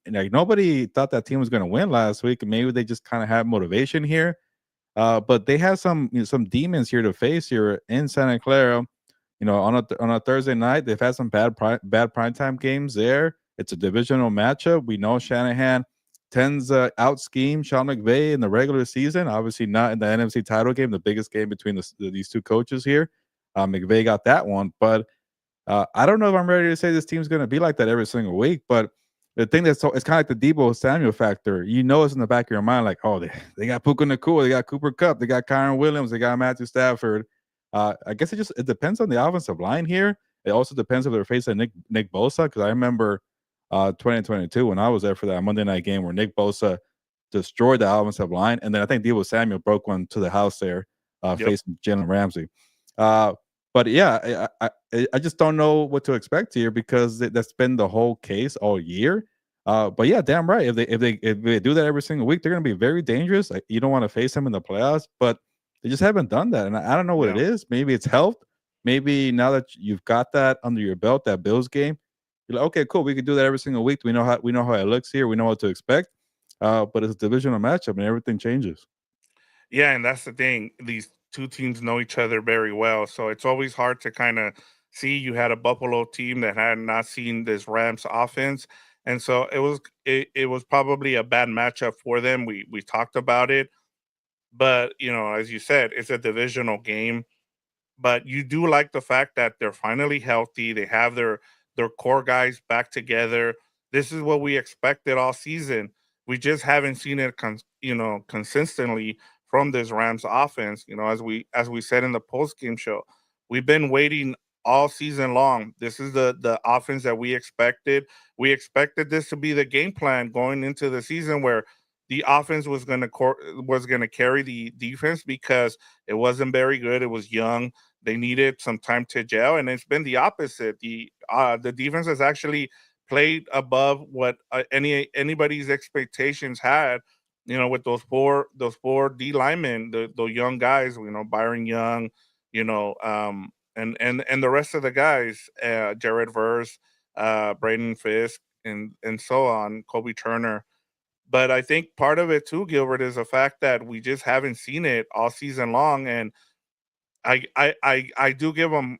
Like nobody thought that team was going to win last week. Maybe they just kind of have motivation here. But they have some demons here to face here in Santa Clara. On a Thursday night, they've had some bad primetime games there. It's a divisional matchup. We know Shanahan tends out scheme Sean McVay in the regular season. Obviously, not in the NFC title game, the biggest game between these two coaches here. McVay got that one, but I don't know if I'm ready to say this team's going to be like that every single week, but the thing it's kind of like the Debo Samuel factor. It's in the back of your mind, like, oh, they got Puka Nacua, they got Cooper Cup, they got Kyron Williams, they got Matthew Stafford. I guess it depends on the offensive line here. It also depends if they're facing Nick Bosa, because I remember 2022 when I was there for that Monday night game where Nick Bosa destroyed the offensive line, and then I think Debo Samuel broke one to the house there, Yep. facing Jalen Ramsey. But yeah, I just don't know what to expect here because that's been the whole case all year. But yeah, damn right. If they do that every single week, they're going to be very dangerous. Like, you don't want to face them in the playoffs, but they just haven't done that, and I don't know what it Yeah. is. Maybe it's health. Maybe now that you've got that under your belt, that Bills game, you're like, okay, cool. We can do that every single week. We know how it looks here. We know what to expect. But it's a divisional matchup, and everything changes. Yeah, and that's the thing. These two teams know each other very well, so it's always hard to kind of see. You had a Buffalo team that had not seen this Rams offense, and so it was probably a bad matchup for them. We talked about it, but as you said, it's a divisional game. But you do like the fact that they're finally healthy. They have their core guys back together. this is what we expected all season. We just haven't seen it, consistently from this Rams offense. As we said in the post game show, we've been waiting all season long. This is the offense that we expected. We expected this to be the game plan going into the season, where the offense was gonna carry the defense because it wasn't very good. It was young. They needed some time to gel, and it's been the opposite. The defense has actually played above what anybody's expectations had. With those four D linemen, the young guys. Byron Young, and the rest of the guys, Jared Verse, Braden Fisk, and so on, Kobe Turner. But I think part of it too, Gilbert, is the fact that we just haven't seen it all season long, and I do give them,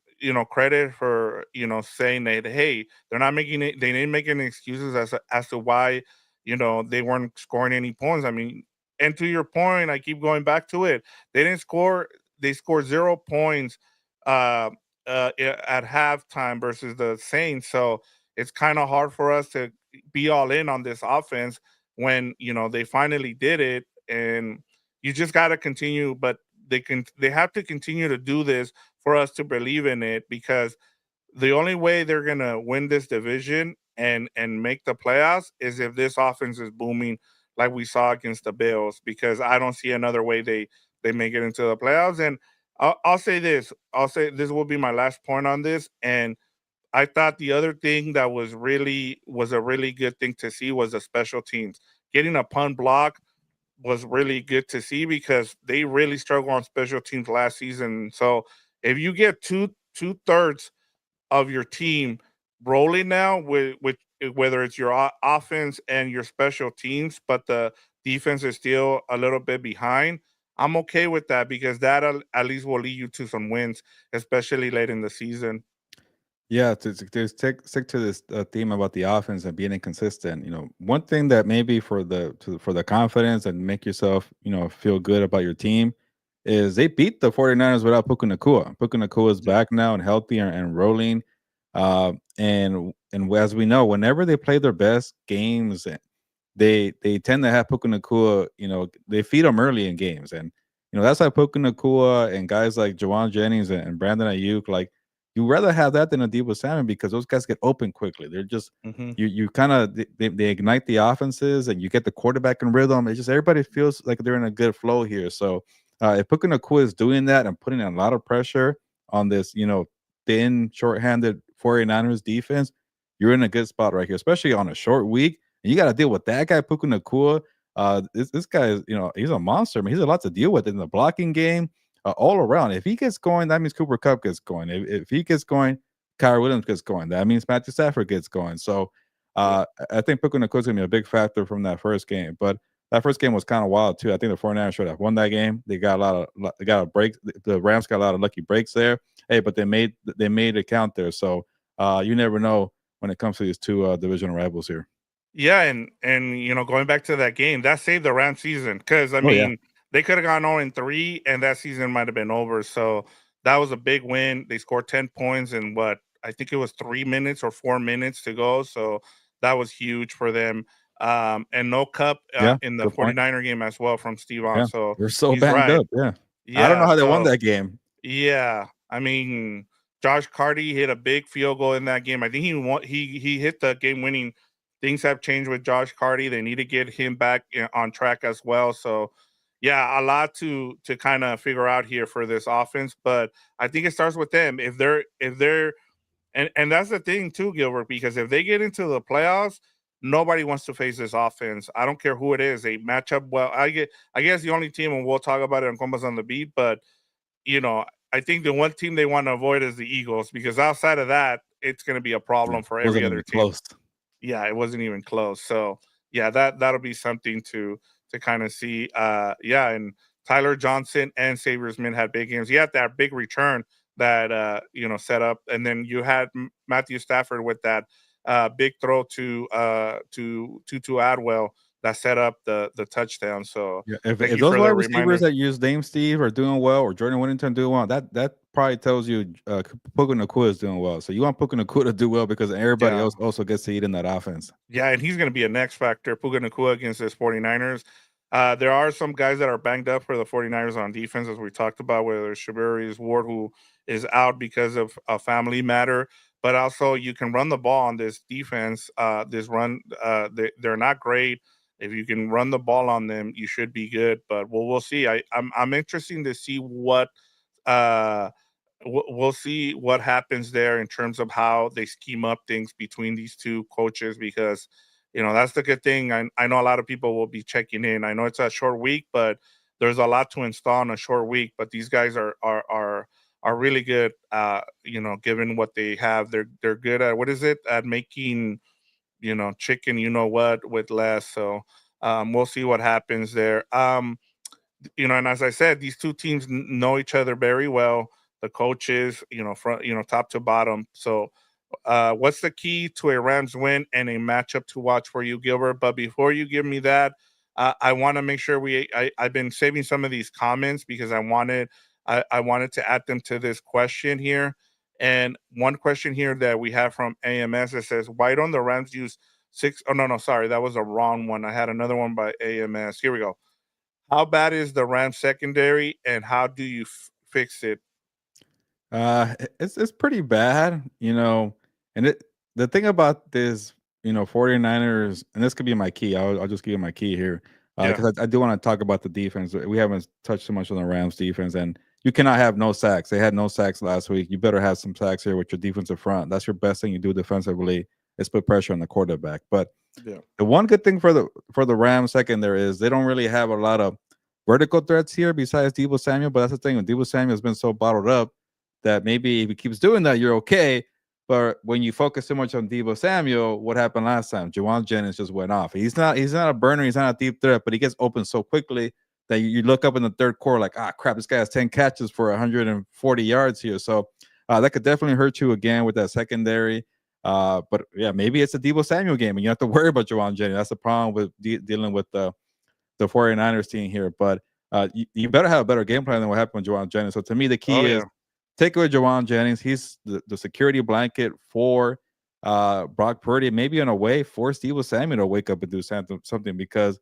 credit for, saying that, hey, they didn't make any excuses as to why, they weren't scoring any points. I mean, and to your point, I keep going back to it. They didn't score. They scored 0 points uh, at halftime versus the Saints. So it's kind of hard for us to be all in on this offense when they finally did it, and you just got to continue. But they have to continue to do this for us to believe in it, because the only way they're gonna win this division and make the playoffs is if this offense is booming like we saw against the Bills. Because I don't see another way they make it into the playoffs. And I'll say this. I'll say this will be my last point on this. And I thought the other thing that was a really good thing to see was the special teams. Getting a punt block was really good to see, because they really struggled on special teams last season. So if you get two-thirds of your team rolling now with whether it's your offense and your special teams, but the defense is still a little bit behind, I'm okay with that, because that at least will lead you to some wins, especially late in the season. Yeah, to stick to this theme about the offense and being inconsistent. One thing that maybe for the confidence and make yourself feel good about your team is they beat the 49ers without Puka Nakua. Puka Nakua is back now and healthy and rolling. And as we know, whenever they play their best games, they tend to have Puka Nakua. They feed them early in games, and that's why Puka Nakua and guys like Jawan Jennings and Brandon Ayuk, like, you rather have that than a Debo Salmon, because those guys get open quickly. They're just Hmm. you kind of they ignite the offenses, and you get the quarterback in rhythm. It's just everybody feels like they're in a good flow here. So if Puka Nakua is doing that and putting a lot of pressure on this, thin, short-handed 49ers defense, you're in a good spot right here, especially on a short week. And you got to deal with that guy, Puka Nakua. This guy is, he's a monster. I mean, he's a lot to deal with in the blocking game, all around. If he gets going, that means Cooper Cup gets going. If he gets going, Kyrie Williams gets going. That means Matthew Stafford gets going. So Yeah. I think Puka Nakua is going to be a big factor from that first game. But that first game was kind of wild too. I think the 49ers should have won that game. They got they got a break. The Rams got a lot of lucky breaks there. Hey, but they made it count there. So you never know when it comes to these two divisional rivals here. Yeah, and going back to that game, that saved the Rams season, because I Oh yeah, mean they could have gone 0-3 and that season might have been over. So that was a big win. They scored 10 points in what I think it was 3 minutes or 4 minutes to go. So that was huge for them. And no cup yeah. in the Good point. 49er game as well from Steve On. Yeah, So they're so he's banged right. up. Yeah, I don't know Yeah. how they won So that game. yeah, I mean, Josh Carty hit a big field goal in that game. I think he hit the game winning. Things have changed with Josh Carty. They need to get him back on track as well. So, yeah, a lot to kind of figure out here for this offense. But I think it starts with them. If they're and that's the thing too, Gilbert, because if they get into the playoffs, nobody wants to face this offense. I don't care who it is. They match up well. I guess the only team, and we'll talk about it on Combos on the Beat, but you know, I think the one team they want to avoid is the Eagles, because outside of that, it's going to be a Yeah, problem for every wasn't other even team. close. Yeah, it wasn't even close. So yeah, that'll be something to kind of see. Yeah, and Tyler Johnson and Xavier Smith had big games. You had that big return that set up, and then you had Matthew Stafford with that big throw to Adwell that set up the touchdown. So Yeah, thank if you those for wide the receivers reminder. that use Dame Steve are doing well, or Jordan Whittington doing well, that probably tells you Puka Nacua is doing well. So you want Puka Nacua to do well because everybody Yeah. else also gets to eat in that offense. Yeah, and he's going to be a next factor. Puka Nacua against this 49ers. There are some guys that are banged up for the 49ers on defense, as we talked about, whether it's Shabarius Ward, who is out because of a family matter. But also, you can run the ball on this defense. This run, they're not great. If you can run the ball on them, you should be good. But we'll see. I'm interested to see what uh, we'll see what happens there in terms of how they scheme up things between these two coaches, because that's the good thing. I know a lot of people will be checking in. I know it's a short week, but there's a lot to install in a short week. But these guys are really good. Given what they have, they're good at, what is it, at making chicken, what, with less. So we'll see what happens there. And as I said, these two teams know each other very well. The coaches, front, top to bottom. So, what's the key to a Rams win and a matchup to watch for you, Gilbert? But before you give me that, I want to make sure I've been saving some of these comments because I wanted to add them to this question here. And one question here that we have from AMS, that says, "Why don't the Rams use six?" Oh, no, sorry, that was a wrong one. I had another one by AMS. Here we go. How bad is the Rams secondary, and how do you fix it? It's pretty bad, and the thing about this, 49ers, and this could be my key. I'll just give you my key here, Yeah, because I do want to talk about the defense. We haven't touched too much on the Rams defense, and you cannot have no sacks. They had no sacks last week. You better have some sacks here with your defensive front. That's your best thing you do defensively, is put pressure on the quarterback. But yeah, the one good thing for the Rams secondary is they don't really have a lot of vertical threats here besides Deebo Samuel. But that's the thing, when Deebo Samuel has been so bottled up that maybe if he keeps doing that, you're okay. But when you focus so much on Deebo Samuel, what happened last time? Jawan Jennings just went off. He's not a burner, he's not a deep threat, but he gets open so quickly that you look up in the third quarter like, crap, this guy has 10 catches for 140 yards here. So that could definitely hurt you again with that secondary. But yeah, maybe it's a Deebo Samuel game and you have to worry about Jawan Jennings. That's the problem with dealing with the 49ers team here. But you better have a better game plan than what happened with Jawan Jennings. So to me, the oh key is yeah, take away Jawan Jennings. He's the security blanket for Brock Purdy. Maybe in a way, force Deebo Samuel to wake up and do something because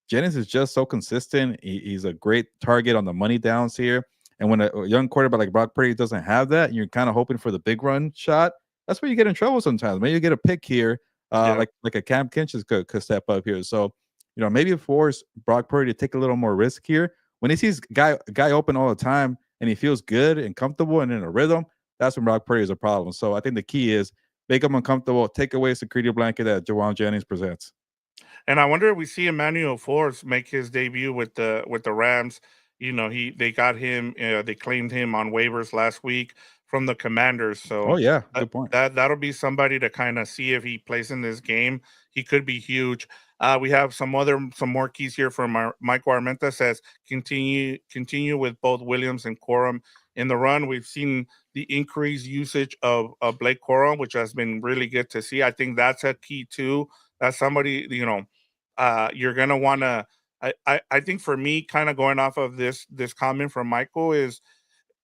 Jennings is just so consistent. He's a great target on the money downs here. And when a young quarterback like Brock Purdy doesn't have that, and you're kind of hoping for the big run shot, that's where you get in trouble sometimes. Maybe you get a pick here, yeah. like a Cam Kinchins could step up here. So, maybe force Brock Purdy to take a little more risk here. When he sees guy open all the time and he feels good and comfortable and in a rhythm, that's when Brock Purdy is a problem. So I think the key is make him uncomfortable, take away a security blanket that Jawan Jennings presents. And I wonder if we see Emmanuel Forbes make his debut with the Rams. They got him. They claimed him on waivers last week from the Commanders. Oh So yeah, good point. that'll be somebody to kind of see if he plays in this game. He could be huge. We have some more keys here from Michael Armenta, says continue with both Williams and Corum in the run. We've seen the increased usage of Blake Corum, which has been really good to see. I think that's a key too. That's somebody, you're gonna want to. I think for me, kind of going off of this comment from Michael, is,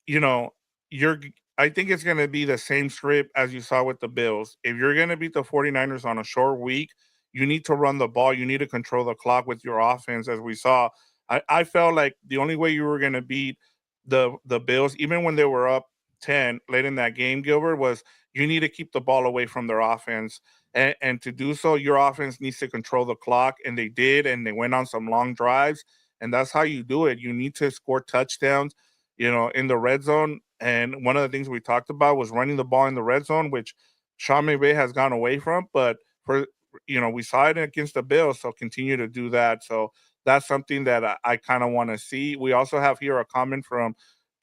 you know, you're I think it's going to be the same script as you saw with the Bills. If you're going to beat the 49ers on a short week, you need to run the ball. You need to control the clock with your offense, as we saw. I felt like the only way you were going to beat the Bills, even when they were up 10 late in that game, Gilbert, was you need to keep the ball away from their offense. And to do so, your offense needs to control the clock. And they did. And they went on some long drives. And that's how you do it. You need to score touchdowns, in the red zone. And one of the things we talked about was running the ball in the red zone, which Sean McVay has gone away from. But we saw it against the Bills, so continue to do that. So that's something that I kind of want to see. We also have here a comment from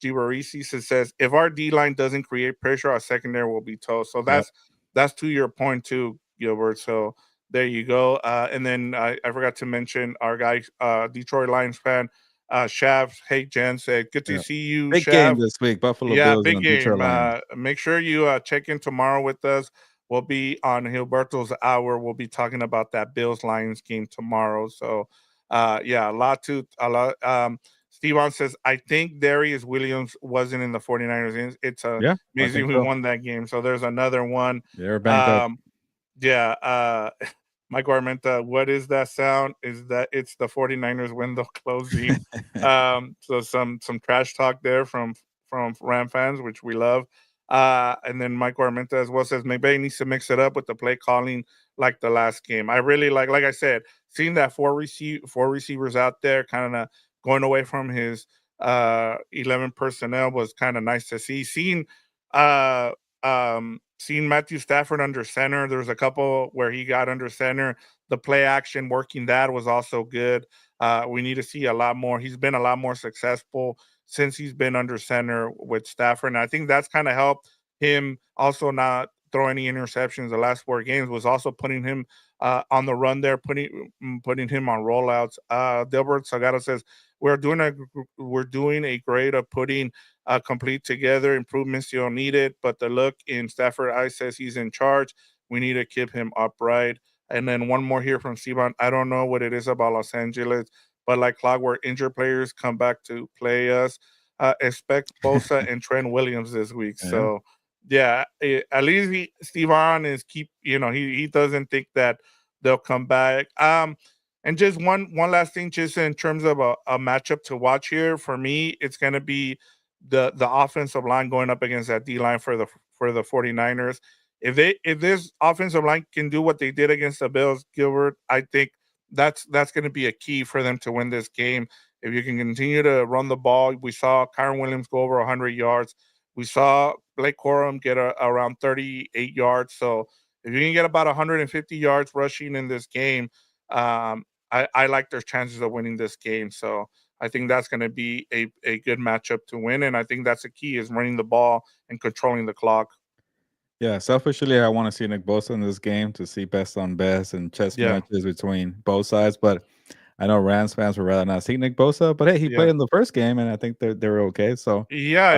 Gibarisi that says, if our D line doesn't create pressure, our secondary will be toast. So Yep. that's to your point too, Gilbert. So there you go. And then I forgot to mention our guy, Detroit Lions fan, Shav. Hey, Jen, said, good to Yeah. see you, Big game Shav. this week, Buffalo Yeah, Bills big and the Detroit game. Lions. Make sure you check in tomorrow with us. we'll be on Gilberto's hour. We'll be talking about that Bills Lions game tomorrow. So, yeah, a lot. Stevan says, I think Darius Williams wasn't in the 49ers. It's Yeah, I amazing think we so. won that game. So there's another one. They're banged up. Um, yeah. Mike Armenta, what is that sound? Is that it's the 49ers window closing? So some trash talk there from Ram fans, which we love. And then Mike Armenta as well says maybe he needs to mix it up with the play calling like the last game. I really like I said, seeing that four receivers out there kind of going away from his 11 personnel was kind of nice to see. Uh seeing Matthew Stafford under center, there's a couple where he got under center. The play action working that was also good. We need to see a lot more. He's been a lot more successful since he's been under center with Stafford. And I think that's kind of helped him also not throw any interceptions the last 4 games, was also putting him on the run there, putting him on rollouts. Dilbert Sagado says we're doing a great of putting complete together. Improvements you don't need it, but the look in Stafford eye says he's in charge. We need to keep him upright. And then one more here from Sivan. I don't know what it is about Los Angeles, but like clockwork, injured players come back to play us. Expect Bosa and Trent Williams this week. Yeah. So yeah, at least Stevan is keep. He doesn't think that they'll come back. And just one last thing, just in terms of a matchup to watch here for me, it's going to be the offensive line going up against that D line for the 49ers. If this offensive line can do what they did against the Bills, Gilbert, I think that's going to be a key for them to win this game. If you can continue to run the ball, we saw Kyron Williams go over 100 yards. We saw Blake Corum get around 38 yards. So if you can get about 150 yards rushing in this game, I like their chances of winning this game. So I think that's going to be a good matchup to win. And I think that's the key is running the ball and controlling the clock. Yeah, selfishly, I want to see Nick Bosa in this game to see best on best and chess Yeah. matches between both sides. But I know Rams fans would rather not see Nick Bosa. But hey, he Yeah. played in the first game, and I think they're okay. So Yeah, uh,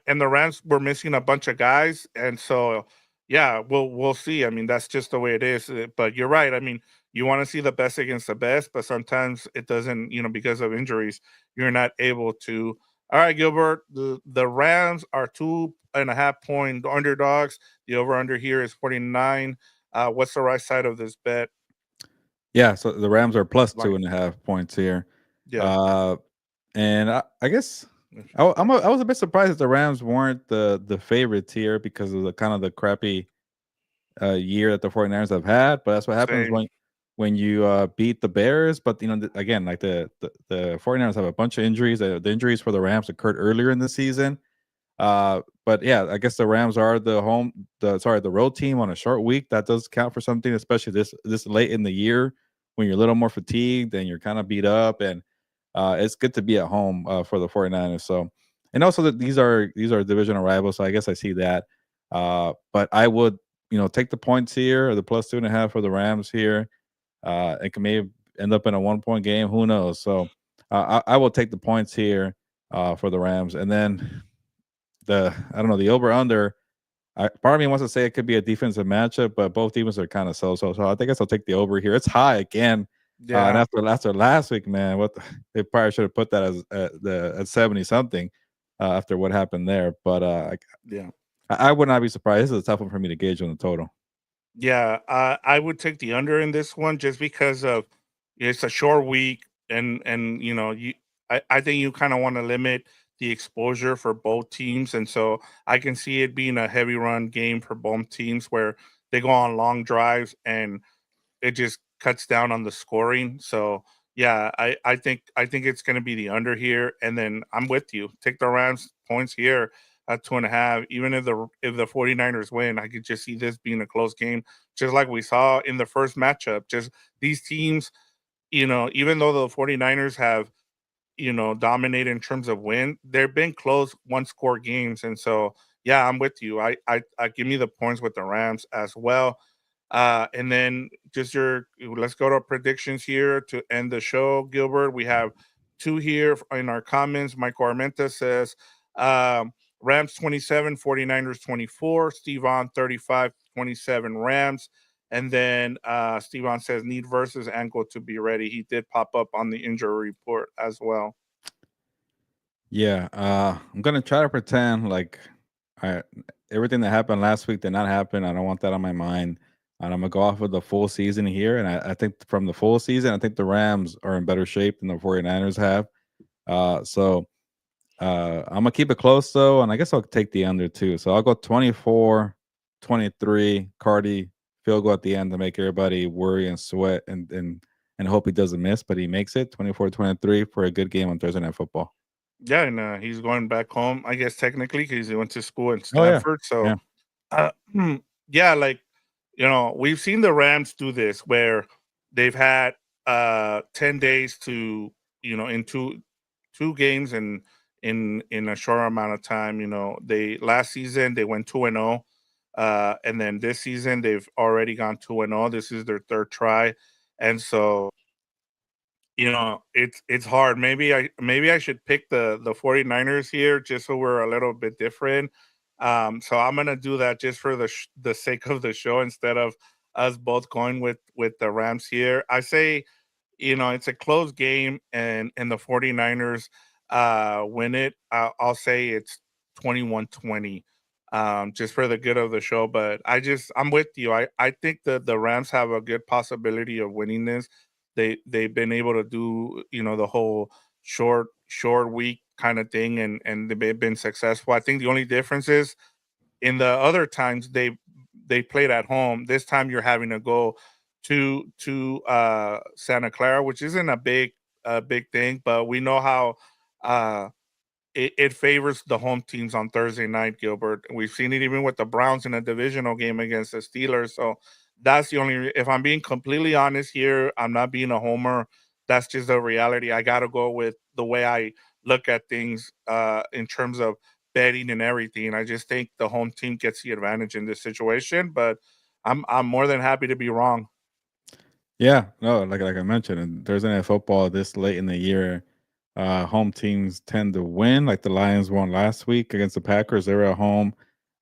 and the Rams were missing a bunch of guys, and so yeah, we'll see. I mean, that's just the way it is. But you're right. I mean, you want to see the best against the best, but sometimes it doesn't. Because of injuries, you're not able to. All right, Gilbert. The Rams are 2.5 point underdogs. The over under here is 49. What's the right side of this bet? yeah, so the Rams are plus Like, 2.5 points here. yeah, Uh, and I guess I was a bit surprised that the Rams weren't the favorites here because of the kind of the crappy year that the 49ers have had, but that's what happens same. when you beat the Bears. But again, like the 49ers have a bunch of injuries. The injuries for the Rams occurred earlier in the season. But yeah, I guess the Rams are the road team on a short week. That does count for something, especially this late in the year when you're a little more fatigued and you're kind of beat up. And it's good to be at home for the 49ers. So, and also that these are divisional rivals, so I guess I see that. But I would take the points here or the plus 2.5 for the Rams here. It can maybe end up in a 1 point game. Who knows? So I will take the points here for the Rams, and then I don't know, the over under. Part of me wants to say it could be a defensive matchup, but both defenses are kind of so. I think I'll take the over here. It's high again, and Yeah, after last week, man, they probably should have put that as at 70 something after what happened there. But yeah. I would not be surprised. This is a tough one for me to gauge on the total. Yeah, I would take the under in this one just because of it's a short week, and I think you kind of want to limit the exposure for both teams, and so I can see it being a heavy run game for both teams where they go on long drives and it just cuts down on the scoring. So yeah, I think it's going to be the under here, and then I'm with you. Take the Rams points here at 2.5. Even if the 49ers win, I could just see this being a close game, just like we saw in the first matchup. Just these teams, even though the 49ers have dominated in terms of win, they've been close one score games, and so yeah, I'm with you. I give me the points with the Rams as well. And then let's go to predictions here to end the show, Gilbert. We have two here in our comments. Mike Armenta says, Rams 27, 49ers 24, Steve on 35, 27 Rams. And then Steve on says need versus ankle to be ready. He did pop up on the injury report as well. Yeah, I'm gonna try to pretend like I everything that happened last week did not happen. I don't want that on my mind. And I'm gonna go off of the full season here. And I think from the full season, I think the Rams are in better shape than the 49ers have. I'm gonna keep it close though, and I guess I'll take the under too. So I'll go 24-23, Cardi field goal at the end to make everybody worry and sweat and hope he doesn't miss, but he makes it 24-23 for a good game on Thursday Night Football. Yeah, and he's going back home, I guess technically, because he went to school in Oh yeah, Stanford. So, yeah, uh, yeah, like we've seen the Rams do this where they've had 10 days to in two games and in a short amount of time. They last season they went 2-0, and then this season they've already gone 2-0. This is their third try, and so it's hard. Maybe I should pick the 49ers here just so we're a little bit different. So I'm gonna do that just for the sake of the show instead of us both going with the Rams here. I say, it's a close game and the 49ers win it. I'll say it's 21-20. Just for the good of the show, but I'm with you. I think that the Rams have a good possibility of winning this. They've been able to do the whole short week kind of thing, and they've been successful. I think the only difference is in the other times they played at home. This time you're having to go to Santa Clara, which isn't a big thing, but we know how uh it favors the home teams on Thursday night, Gilbert. We've seen it even with the Browns in a divisional game against the Steelers. So that's the only. If I'm being completely honest here, I'm not being a homer. That's just the reality. I got to go with the way I look at things in terms of betting and everything. I just think the home team gets the advantage in this situation, but I'm more than happy to be wrong. yeah. No, like I mentioned, in Thursday Night Football this late in the year, home teams tend to win. Like the Lions won last week against the Packers; they were at home.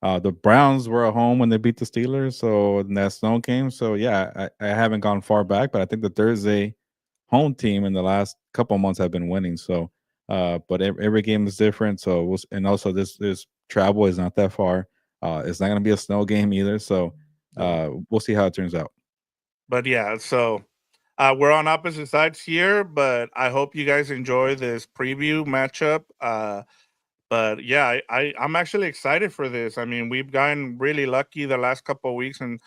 The Browns were at home when they beat the Steelers, so in that snow game. So yeah, I haven't gone far back, but I think the Thursday home team in the last couple months have been winning. So, but every game is different. So, and also this travel is not that far. It's not going to be a snow game either. So, we'll see how it turns out. But yeah, so we're on opposite sides here, but I hope you guys enjoy this preview matchup. But yeah, I'm actually excited for this. I mean, we've gotten really lucky the last couple of weeks and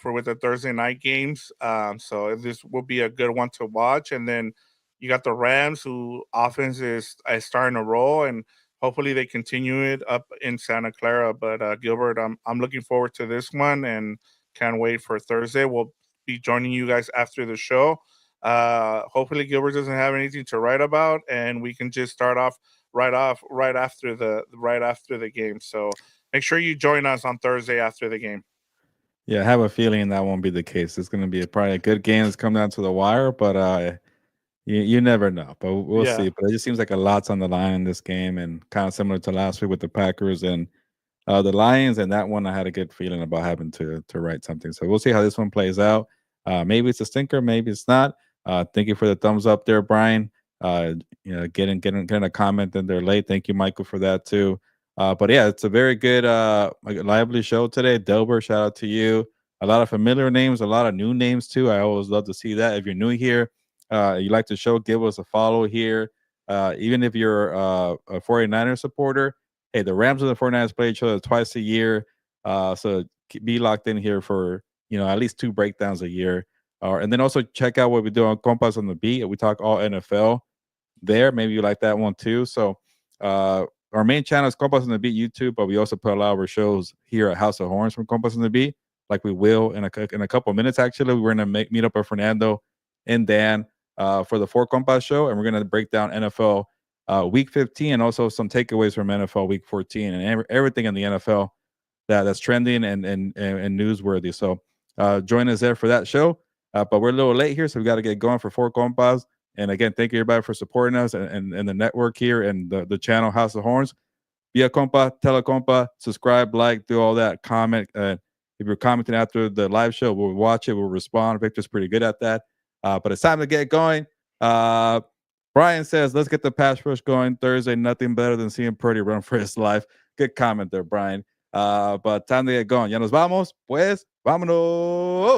for with the Thursday night games. So this will be a good one to watch. And then you got the Rams, who offense is starting to roll, and hopefully they continue it up in Santa Clara. But Gilbert, I'm looking forward to this one and can't wait for Thursday. We'll be joining you guys after the show. Hopefully Gilbert doesn't have anything to write about, and we can just start off right after the game. So make sure you join us on Thursday after the game. Yeah, I have a feeling that won't be the case. It's going to be probably a good game that's come down to the wire, but you never know. But we'll Yeah. see. But it just seems like a lot's on the line in this game, and kind of similar to last week with the Packers and the Lions, and that one I had a good feeling about having to write something. So we'll see how this one plays out. Maybe it's a stinker, maybe it's not. Thank you for the thumbs up there, Brian. Getting a comment in there late. Thank you, Michael, for that too. But yeah, it's a very good, lively show today. Delbert, shout out to you. A lot of familiar names, a lot of new names too. I always love to see that. If you're new here, you like the show, give us a follow here. Even if you're a 49er supporter, hey, the Rams and the 49ers play each other twice a year. So be locked in here for at least two breakdowns a year. And then also check out what we do on Compass on the Beat. We talk all NFL there. Maybe you like that one too. So our main channel is Compass on the Beat YouTube, but we also put a lot of our shows here at House of Horns from Compass on the Beat, like we will in a couple of minutes. Actually, we're gonna meet up with Fernando and Dan for the Four Compass show, and we're gonna break down NFL week 15 and also some takeaways from NFL week 14 and everything in the NFL that's trending and newsworthy. So join us there for that show. But we're a little late here, so we got to get going for Four Compas. And again, thank you everybody for supporting us and the network here and the channel House of Horns. Be a compa, tell a compa, subscribe, like, do all that, comment. If you're commenting after the live show, we'll watch it, we'll respond. Victor's pretty good at that. But it's time to get going. Brian says, let's get the pass rush going Thursday. Nothing better than seeing Purdy run for his life. Good comment there, Brian. But time to get going. Ya nos vamos. Pues, vámonos.